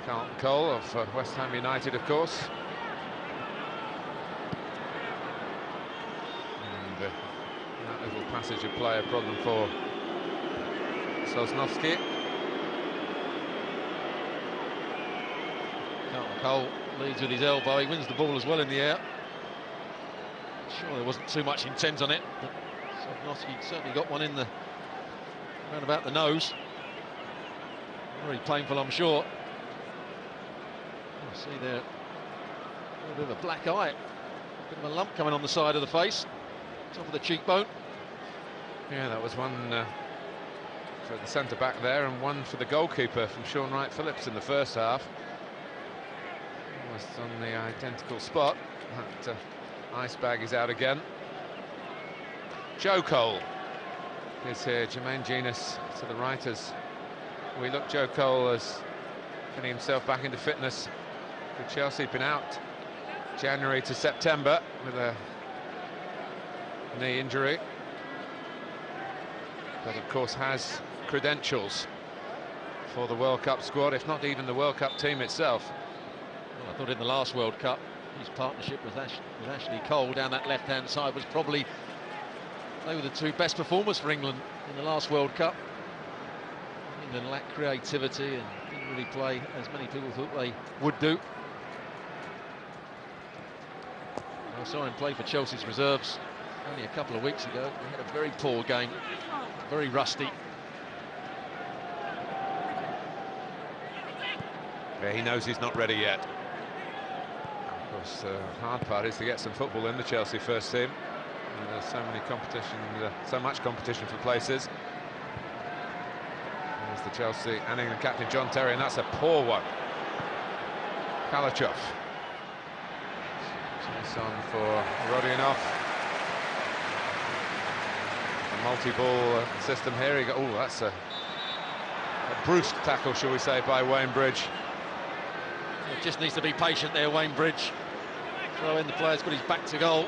Carlton Cole of West Ham United, of course. And that little passage of play a problem for Sosnovsky. Carlton Cole leads with his elbow. He wins the ball as well in the air. Sure, there wasn't too much intent on it, but Sosnovsky certainly got one in the round about the nose. Very painful, I'm sure. I see there a little bit of a black eye, a bit of a lump coming on the side of the face, top of the cheekbone. Yeah, that was one for the centre back there, and one for the goalkeeper from Sean Wright-Phillips in the first half. Almost on the identical spot. That ice bag is out again. Joe Cole is here. Jermaine Genus to the right as we look. Joe Cole as getting himself back into fitness for Chelsea. Been out January to September with a knee injury, but of course has credentials for the World Cup squad, if not even the World Cup team itself. Well, I thought in the last World Cup his partnership with Ashley Cole down that left-hand side was probably, they were the two best performers for England in the last World Cup. England lacked creativity and didn't really play as many people thought they would do. I saw him play for Chelsea's reserves only a couple of weeks ago. He had a very poor game, very rusty. Yeah, he knows he's not ready yet. Of course, the hard part is to get some football in the Chelsea first team. And there's so many competition, so much competition for places. There's the Chelsea and England captain John Terry, and that's a poor one. Kalachov. Chase on for Rodionov. A multi-ball system here. He got, oh, that's a brusque tackle, shall we say, by Wayne Bridge. It just needs to be patient there, Wayne Bridge. Throw in, the player's got his back to goal.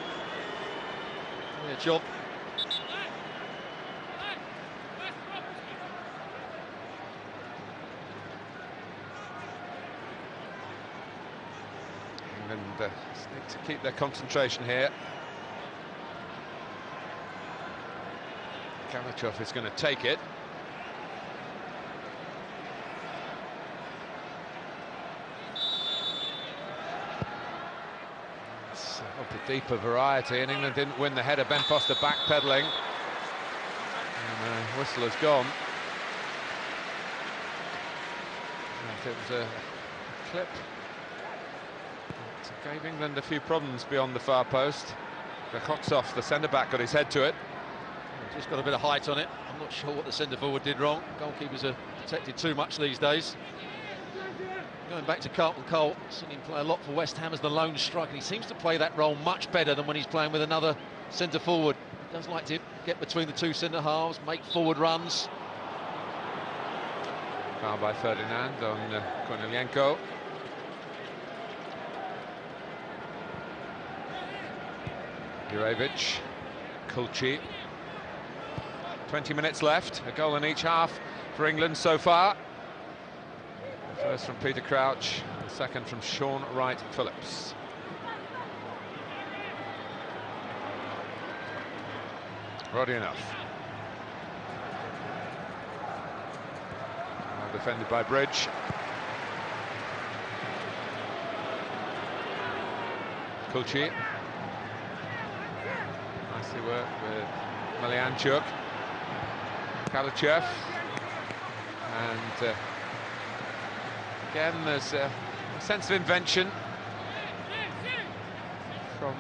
Yeah, job. England need to keep their concentration here. Kalachov is going to take it. deeper variety, and England didn't win the header. Ben Foster backpedaling, and whistle has gone. It was a clip that gave England a few problems beyond the far post. Off the centre-back, got his head to it. Just got a bit of height on it. I'm not sure what the centre-forward did wrong. Goalkeepers are protected too much these days. Going back to Carlton Cole, seen him play a lot for West Ham as the lone striker. He seems to play that role much better than when he's playing with another centre-forward. He does like to get between the two centre-halves, make forward runs. Foul by Ferdinand on Kornienko. Jurevich, Kulchi. 20 minutes left, a goal in each half for England so far. The first from Peter Crouch, the second from Sean Wright-Phillips. Rodionov. Well defended by Bridge. Kulchi. Nicely worked with Malianchuk. Kalachev. And again, there's a sense of invention from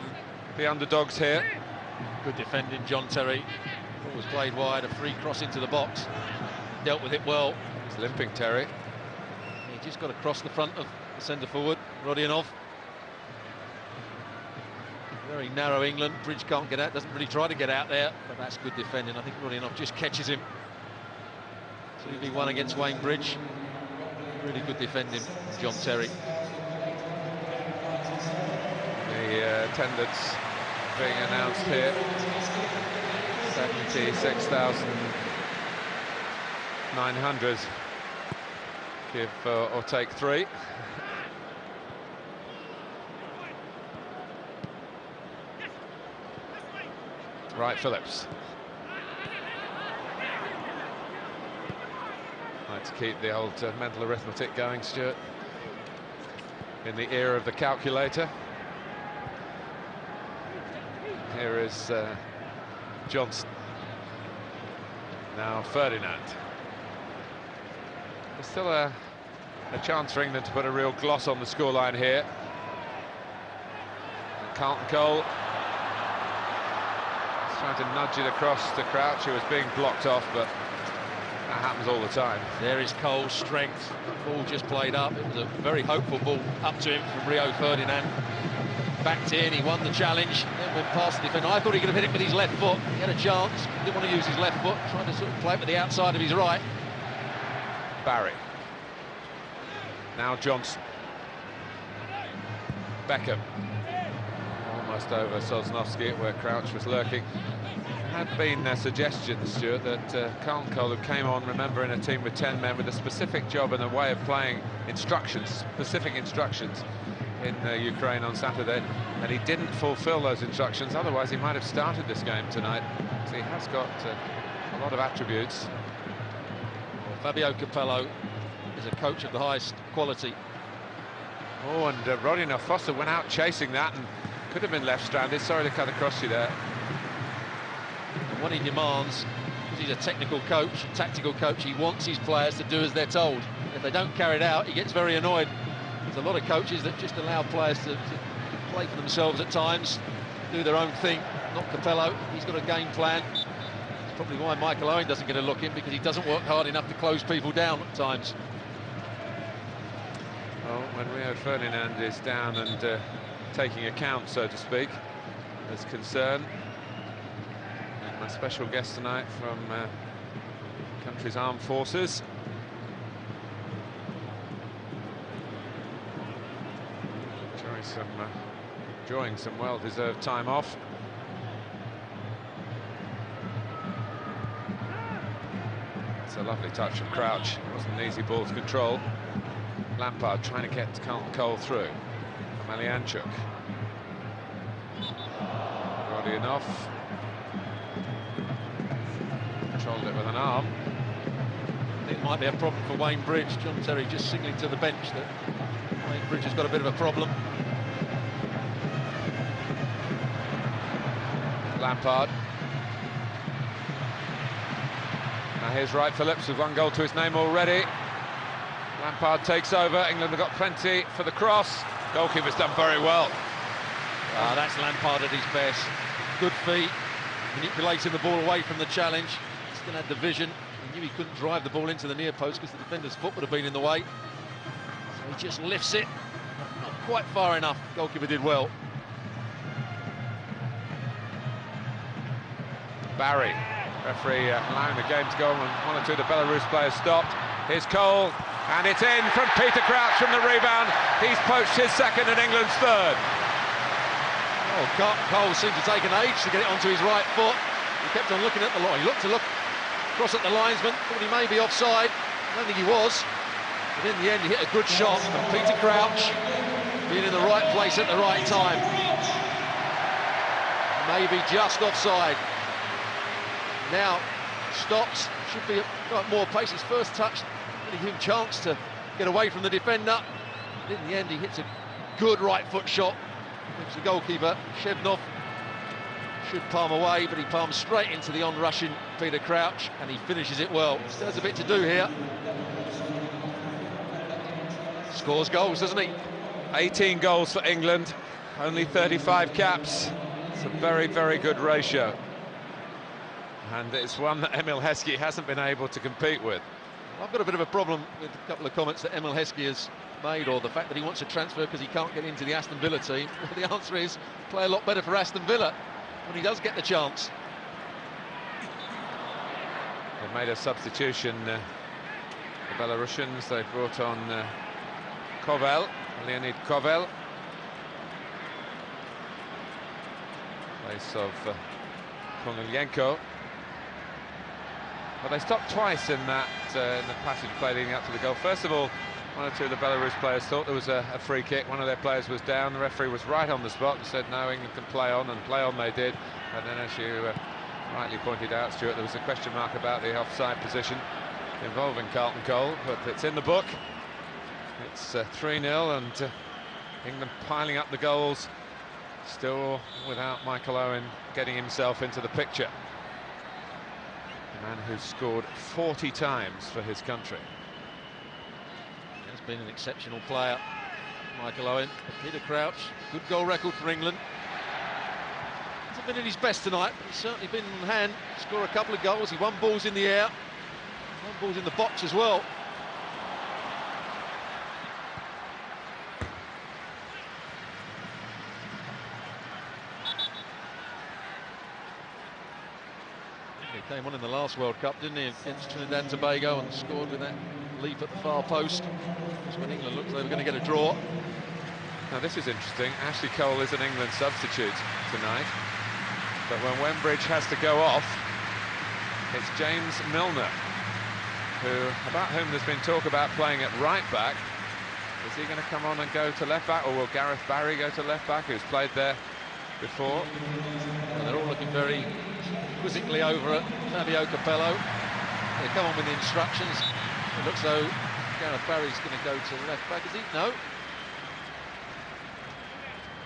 the underdogs here. Good defending, John Terry. Ball was played wide, a free cross into the box. Dealt with it well. He's limping, Terry. He just got across the front of the centre-forward, Rodionov. Very narrow England. Bridge can't get out, doesn't really try to get out there, but that's good defending. I think Rodionov just catches him. 2v1 against Wayne Bridge. Really good defending, John Terry. The attendance being announced here. 76,900. Give or take 3. Wright-Phillips. Like to keep the old mental arithmetic going, Stuart. In the era of the calculator. Here is Johnson. Now Ferdinand. There's still a chance for England to put a real gloss on the scoreline here. And Carlton Cole trying to nudge it across to Crouch, who was being blocked off, but that happens all the time. There is Cole's strength. The ball just played up. It was a very hopeful ball up to him from Rio Ferdinand. Backed in, he won the challenge, then went past the defender. I thought he could have hit it with his left foot. He had a chance, didn't want to use his left foot, trying to sort of play it with the outside of his right. Barry. Now Johnson. Beckham. Almost over Sosnowski, where Crouch was lurking. There had been suggestions, Stuart, that Carlton Cole, who came on, remember, in a team with 10 men with a specific job and a way of playing instructions, specific instructions, in Ukraine on Saturday, and he didn't fulfill those instructions. Otherwise he might have started this game tonight. So he has got a lot of attributes. Well, Fabio Capello is a coach of the highest quality. Oh, and Rodionov Foster went out chasing that and could have been left stranded. Sorry to cut across you there. And what he demands, because he's a technical coach, tactical coach, he wants his players to do as they're told. If they don't carry it out, he gets very annoyed. There's a lot of coaches that just allow players to play for themselves at times, do their own thing. Not Capello, he's got a game plan. It's probably why Michael Owen doesn't get a look in, because he doesn't work hard enough to close people down at times. Well, when Rio Ferdinand is down and taking account, so to speak, there's concern. And my special guest tonight from the country's armed forces. Enjoying some well-deserved time off. It's a lovely touch from Crouch. It wasn't an easy ball to control. Lampard trying to get Carlton Cole through. Malianchuk. Rodionov. Controlled it with an arm. It might be a problem for Wayne Bridge. John Terry just signaling to the bench that Wayne Bridge has got a bit of a problem. Lampard. Now here's Rайт-Филлипс with 1 goal to his name already. Lampard takes over. England have got plenty for the cross. Goalkeeper's done very well. That's Lampard at his best. Good feet, manipulating the ball away from the challenge. Still had the vision. He knew he couldn't drive the ball into the near post because the defender's foot would have been in the way. So he just lifts it. Not quite far enough. Goalkeeper did well. Barry, referee allowing the game to go on, and 1 or 2 of the Belarus players stopped. Here's Cole, and it's in from Peter Crouch from the rebound. He's poached his 2nd and England's 3rd. Oh, Cole seemed to take an age to get it onto his right foot. He kept on looking at the line. He looked to look across at the linesman, thought he may be offside. I don't think he was. But in the end, he hit a good shot. And Peter Crouch being in the right place at the right time. Maybe just offside. Now stops, should be got more pace. His first touch really gave him a chance to get away from the defender. But in the end, he hits a good right foot shot, which the goalkeeper, Shevnov, should palm away, but he palms straight into the on-rushing Peter Crouch, and he finishes it well. Still has a bit to do here. Scores goals, doesn't he? 18 goals for England, only 35 caps. It's a very, very good ratio. And it's one that Emil Heskey hasn't been able to compete with. I've got a bit of a problem with a couple of comments that Emil Heskey has made, or the fact that he wants to transfer because he can't get into the Aston Villa team. Well, the answer is play a lot better for Aston Villa when he does get the chance. They've made a substitution, the Belarusians. They brought on Kovel, Leonid Kovel, place of Kornilenko. But they stopped twice in that in the passage play leading up to the goal. First of all, 1 or 2 of the Belarus players thought there was a free kick. One of their players was down. The referee was right on the spot and said, no, England can play on, and play on they did. And then, as you rightly pointed out, Stuart, there was a question mark about the offside position involving Carlton Cole, but it's in the book. It's 3-0, and England piling up the goals, still without Michael Owen getting himself into the picture. The man who's scored 40 times for his country. He has been an exceptional player, Michael Owen. But Peter Crouch, good goal record for England. Hasn't been at his best tonight, but he's certainly been in hand. Score a couple of goals. He won balls in the air, won balls in the box as well. He came on in the last World Cup, didn't he, against Trinidad and Tobago, and scored with that leap at the far post. That's when England looked like they were going to get a draw. Now this is interesting. Ashley Cole is an England substitute tonight, but when Wembridge has to go off, it's James Milner, about whom there's been talk about playing at right back. Is he going to come on and go to left back, or will Gareth Barry go to left back, who's played there before? Well, they're all looking very quizzically over at Fabio Capello. They come on with the instructions. It looks though Gareth Barry's going to go to left back, is he? No.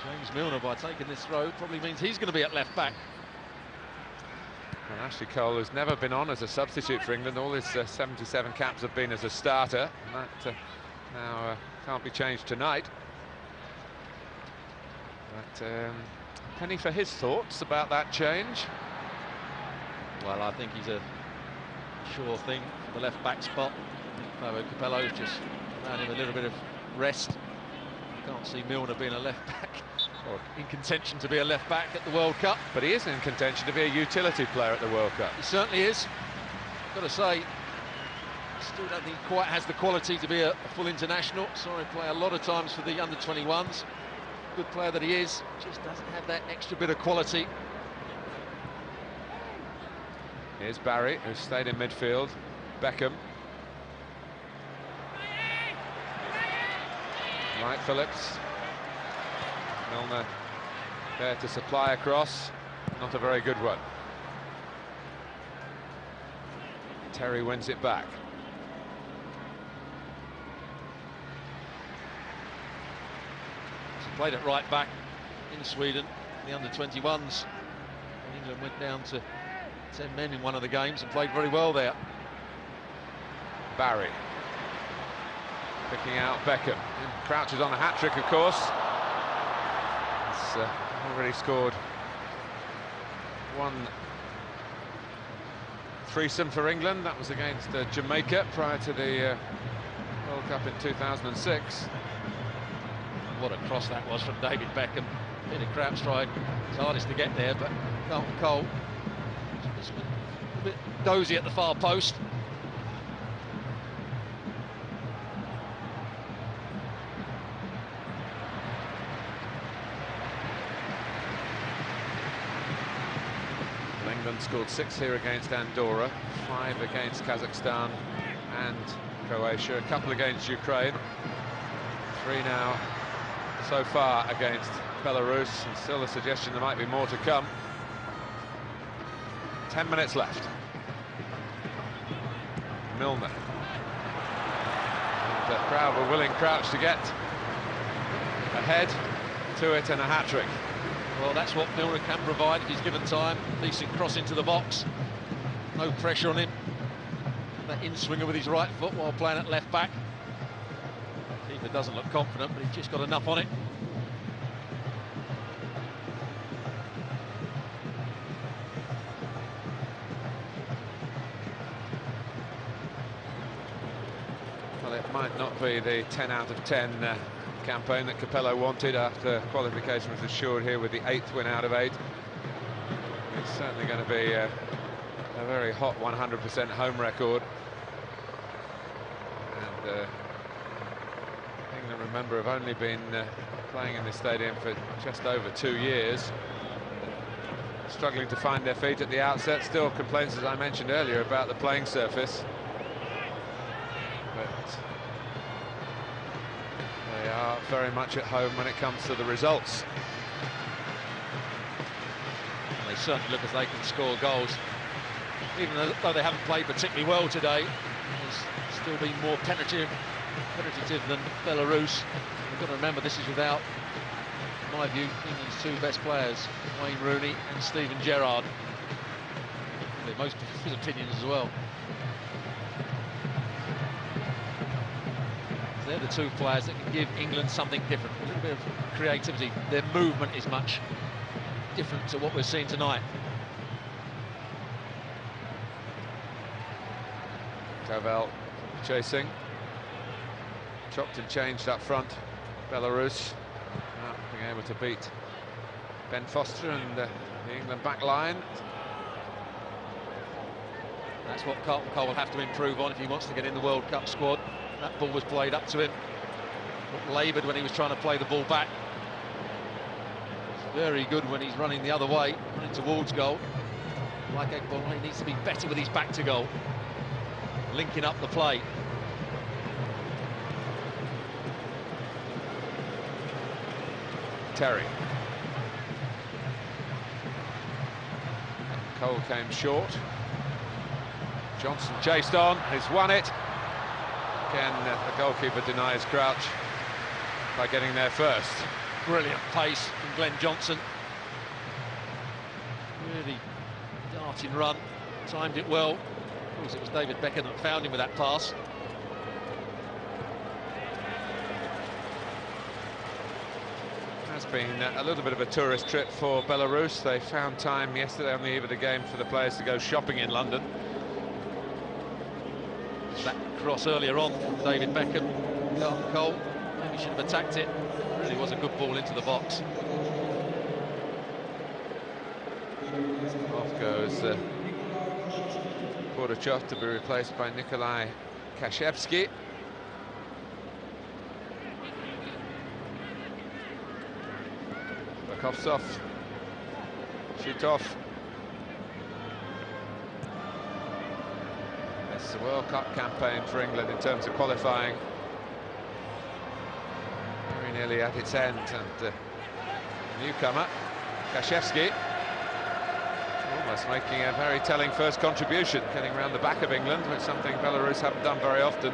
James Milner, by taking this throw, probably means he's going to be at left back. And Ashley Cole has never been on as a substitute for England. All his 77 caps have been as a starter, and that now can't be changed tonight. But penny for his thoughts about that change. Well, I think he's a sure thing for the left back spot. Fabio Capello's just allowed him a little bit of rest. Can't see Milner being a left back, or in contention to be a left back at the World Cup. But he is in contention to be a utility player at the World Cup. He certainly is. I've got to say, still don't think he quite has the quality to be a full international. Saw him play a lot of times for the under-21s. Good player that he is, just doesn't have that extra bit of quality. Here's Barry, who stayed in midfield. Beckham. Rайт-Филлипс. Milner there to supply a cross. Not a very good one. Terry wins it back. He played at right back in Sweden, the under-21s. England England went down to 10 men in one of the games and played very well there. Barry picking out Beckham. Crauch is on a hat-trick, of course. He's already scored one threesome for England. That was against Jamaica prior to the World Cup in 2006. What a cross that was from David Beckham. Peter Crauch tried his hardest to get there, but Carlton Cole just went a bit dozy at the far post. England scored 6 here against Andorra, 5 against Kazakhstan and Croatia, a couple against Ukraine, 3 now so far against Belarus, and still a suggestion there might be more to come. 10 minutes left. Milner. And the crowd were willing Crauch to get ahead to it and a hat-trick. Well, that's what Milner can provide if he's given time. Decent cross into the box. No pressure on him. That in-swinger with his right foot while playing at left back. Keeper doesn't look confident, but he's just got enough on it. Well, it might not be the 10 out of 10 campaign that Capello wanted after qualification was assured here with the 8th win out of 8. It's certainly going to be a very hot 100% home record. And England, remember, have only been playing in this stadium for just over 2 years. Struggling to find their feet at the outset. Still complaints, as I mentioned earlier, about the playing surface. But they are very much at home when it comes to the results. And they certainly look as they can score goals. Even though they haven't played particularly well today, there's still been more penetrative than Belarus. You've got to remember this is without, in my view, England's 2 best players, Wayne Rooney and Steven Gerrard. Most of his opinions as well. They're the 2 players that can give England something different, a little bit of creativity. Their movement is much different to what we're seeing tonight. Tavel chasing. Chopped and changed up front. Belarus not being able to beat Ben Foster and the England back line. That's what Carlton Cole will have to improve on if he wants to get in the World Cup squad. That ball was played up to him. Looked laboured when he was trying to play the ball back. It's very good when he's running the other way, running towards goal. Like Eggball, he needs to be better with his back to goal. Linking up the play. Terry. Cole came short. Johnson chased on, he's won it. Again, the goalkeeper denies Crauch by getting there first. Brilliant pace from Glenn Johnson. Really darting run, timed it well. Of course, it was David Beckham that found him with that pass. It's been a little bit of a tourist trip for Belarus. They found time yesterday on the eve of the game for the players to go shopping in London. That cross earlier on from David Beckham, Carlton Cole, maybe should have attacked it. It really was a good ball into the box. Off goes Portachov to be replaced by Nikolai Kashevsky. Kovsov, Shutov. It's a World Cup campaign for England in terms of qualifying. Very nearly at its end, and newcomer, Kashevsky, almost making a very telling first contribution, getting around the back of England, which is something Belarus haven't done very often.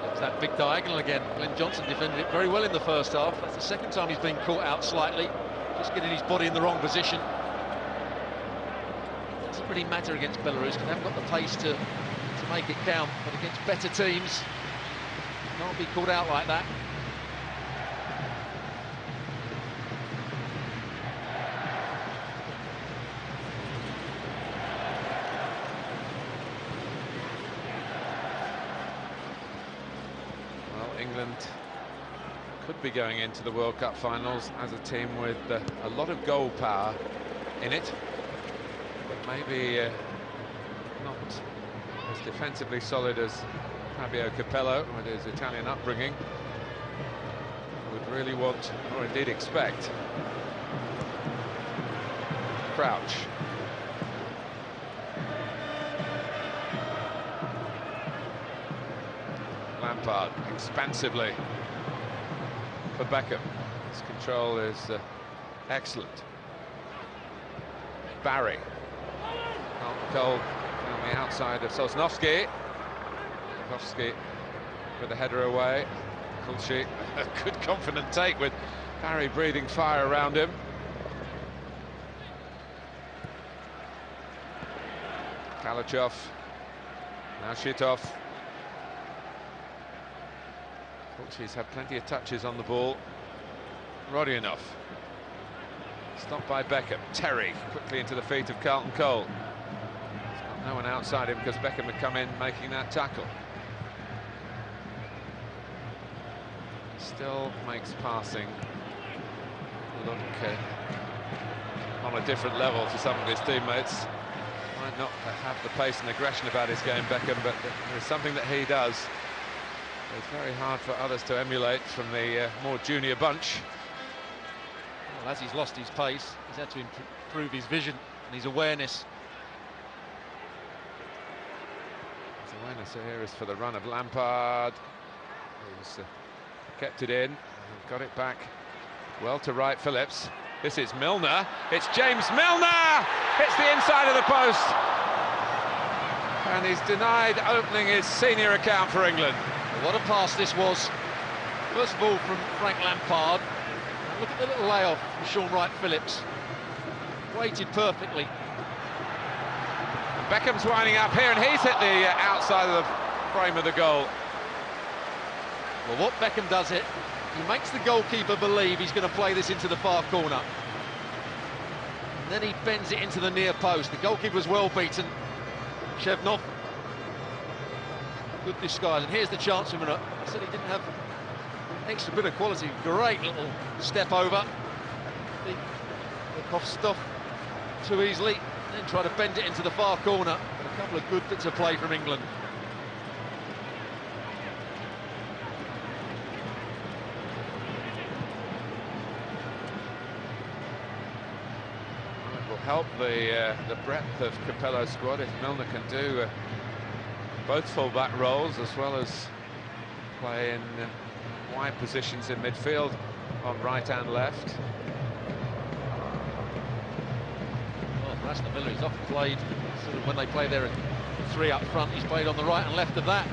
It's that big diagonal again. Glenn Johnson defended it very well in the first half. That's the second time he's been caught out slightly, just getting his body in the wrong position. doesn't really matter against Belarus because they haven't got the pace to make it count, but against better teams, can't be called out like that. Well, England could be going into the World Cup finals as a team with a lot of goal power in it, but maybe not as defensively solid as Fabio Capello, with his Italian upbringing, would really want, or indeed expect. Crauch. Lampard, expansively for Beckham. His control is excellent. Barry. Cole on the outside of Sosnovsky. Sosnovsky with the header away. Kulchi, a good confident take with Barry breathing fire around him. Kalachov. Now Shitov. Kulchi's had plenty of touches on the ball. Rodionov. Stopped by Beckham. Terry quickly into the feet of Carlton Cole. He's got no one outside him because Beckham had come in making that tackle. Still makes passing look on a different level to some of his teammates. Might not have the pace and aggression about his game, Beckham, but there is something that he does. It's very hard for others to emulate from the more junior bunch. Well, as he's lost his pace, he's had to improve his vision and his awareness. His awareness here is for the run of Lampard, who's kept it in and got it back well to Wright-Phillips. This is Milner. It's James Milner! Hits the inside of the post. And he's denied opening his senior account for England. What a pass this was. First of all from Frank Lampard. Look at the little layoff from Sean Wright-Phillips. Waited perfectly. And Beckham's winding up here, and he's hit the outside of the frame of the goal. Well, what Beckham does it, he makes the goalkeeper believe he's going to play this into the far corner. And then he bends it into the near post. The goalkeeper's well beaten. Shevnov. Good disguise, and here's the chance for Minot. I said he didn't have an extra bit of quality. Great little step over. Look off stuff too easily, and then try to bend it into the far corner. But a couple of good bits of play from England. It will help the breadth of Capello's squad if Milner can do both full-back roles as well as play in wide positions in midfield on right and left. Well, Rasmus Miller, he's often played sort of when they play their three up front, he's played on the right and left of that.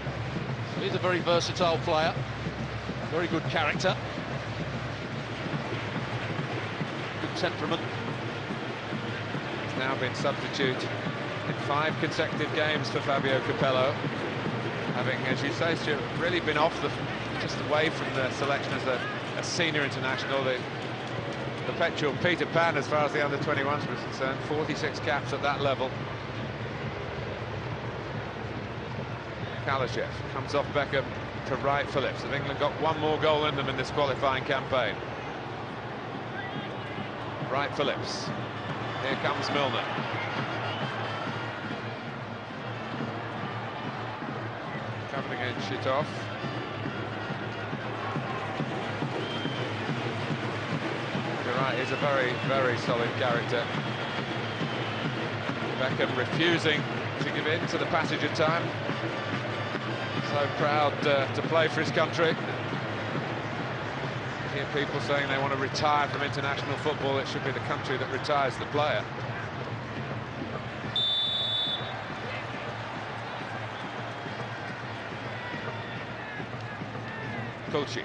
So he's a very versatile player, very good character, good temperament. He's now been substitute in 5 consecutive games for Fabio Capello, having, as you say, Stuart, really been off just away from the selection as a senior international. The perpetual Peter Pan as far as the under-21s was concerned. 46 caps at that level. Kalashev comes off Beckham to Wright-Phillips. Have England got one more goal in them in this qualifying campaign? Wright-Phillips. Here comes Milner. Coming against Shitov. You're right, he's a very, very solid character. Beckham refusing to give in to the passage of time. So proud to play for his country. You hear people saying they want to retire from international football. It should be the country that retires the player. Kulchi.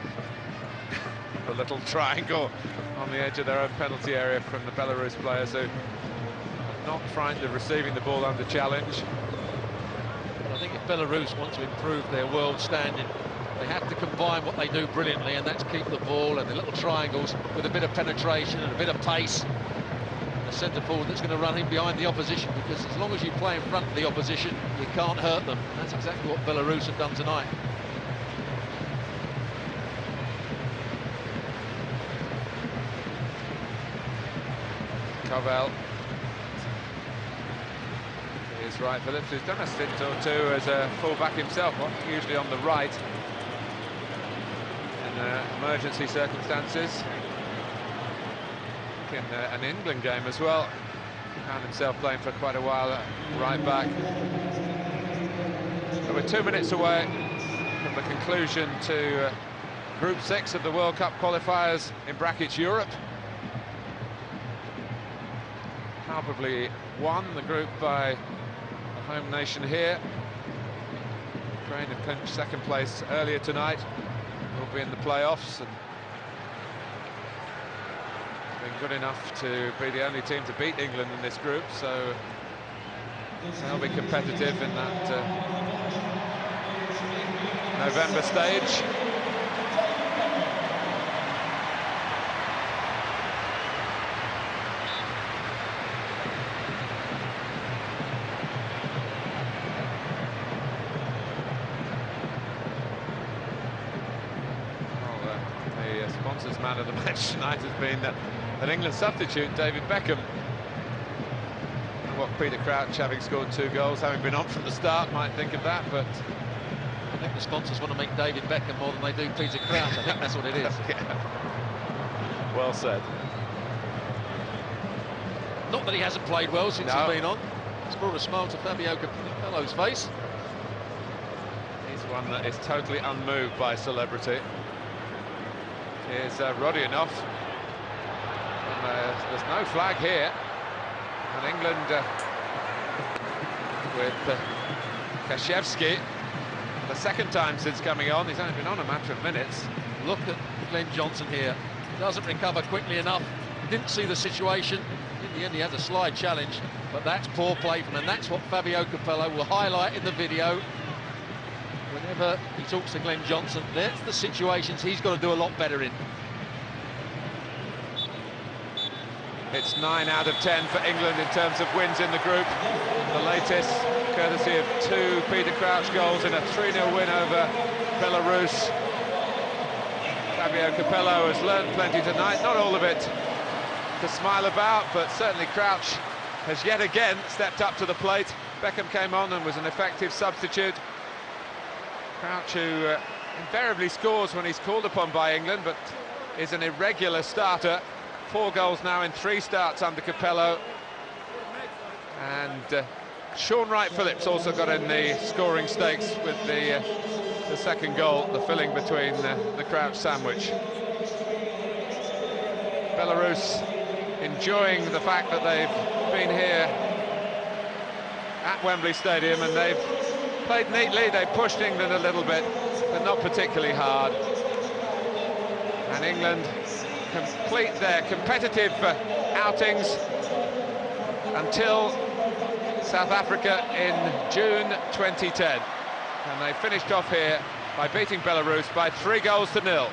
A little triangle on the edge of their own penalty area from the Belarus players who not frightened of receiving the ball under challenge. But I think if Belarus want to improve their world standing, they have to combine what they do brilliantly, and that's keep the ball and the little triangles with a bit of penetration and a bit of pace. And a centre forward that's going to run in behind the opposition, because as long as you play in front of the opposition, you can't hurt them. And that's exactly what Belarus have done tonight. Covell. Here's Rайt-Филлипс, who's done a stint or two as a full-back himself, usually on the right in emergency circumstances. In an England game as well, found himself playing for quite a while at right back. So we're 2 minutes away from the conclusion to Group 6 of the World Cup qualifiers, in brackets Europe. Palpably won the group by the home nation here. Ukraine have clinched second place earlier tonight, will be in the playoffs, and been good enough to be the only team to beat England in this group, so they'll be competitive in that November stage. Sponsors man of the match tonight has been an England substitute, David Beckham. And what Peter Crouch, having scored 2 goals, having been on from the start, might think of that, but I think the sponsors want to make David Beckham more than they do Peter Crouch. I think that's what it is. Yeah. Well said. Not that he hasn't played well since he's been on. It's brought a smile to Fabio Capello's face. He's one that is totally unmoved by celebrity. Here's Rodionov. There's no flag here. And England with Kashevsky, the second time since coming on. He's only been on a matter of minutes. Look at Glenn Johnson here. He doesn't recover quickly enough. Didn't see the situation. In the end, he has a slide challenge. But that's poor play from him. And that's what Fabio Capello will highlight in the video. Whenever he talks to Glenn Johnson, that's the situations he's got to do a lot better in. It's 9 out of 10 for England in terms of wins in the group. The latest, courtesy of 2 Peter Crouch goals in a 3-0 win over Belarus. Fabio Capello has learned plenty tonight, not all of it to smile about, but certainly Crouch has yet again stepped up to the plate. Beckham came on and was an effective substitute. Crouch, who invariably scores when he's called upon by England, but is an irregular starter. 4 goals now in 3 starts under Capello. And Sean Rайt-Phillips also got in the scoring stakes with the second goal, the filling between the Crouch sandwich. Belarus enjoying the fact that they've been here at Wembley Stadium and they've played neatly. They pushed England a little bit, but not particularly hard. And England complete their competitive outings until South Africa in June 2010. And they finished off here by beating Belarus by 3 goals to 0.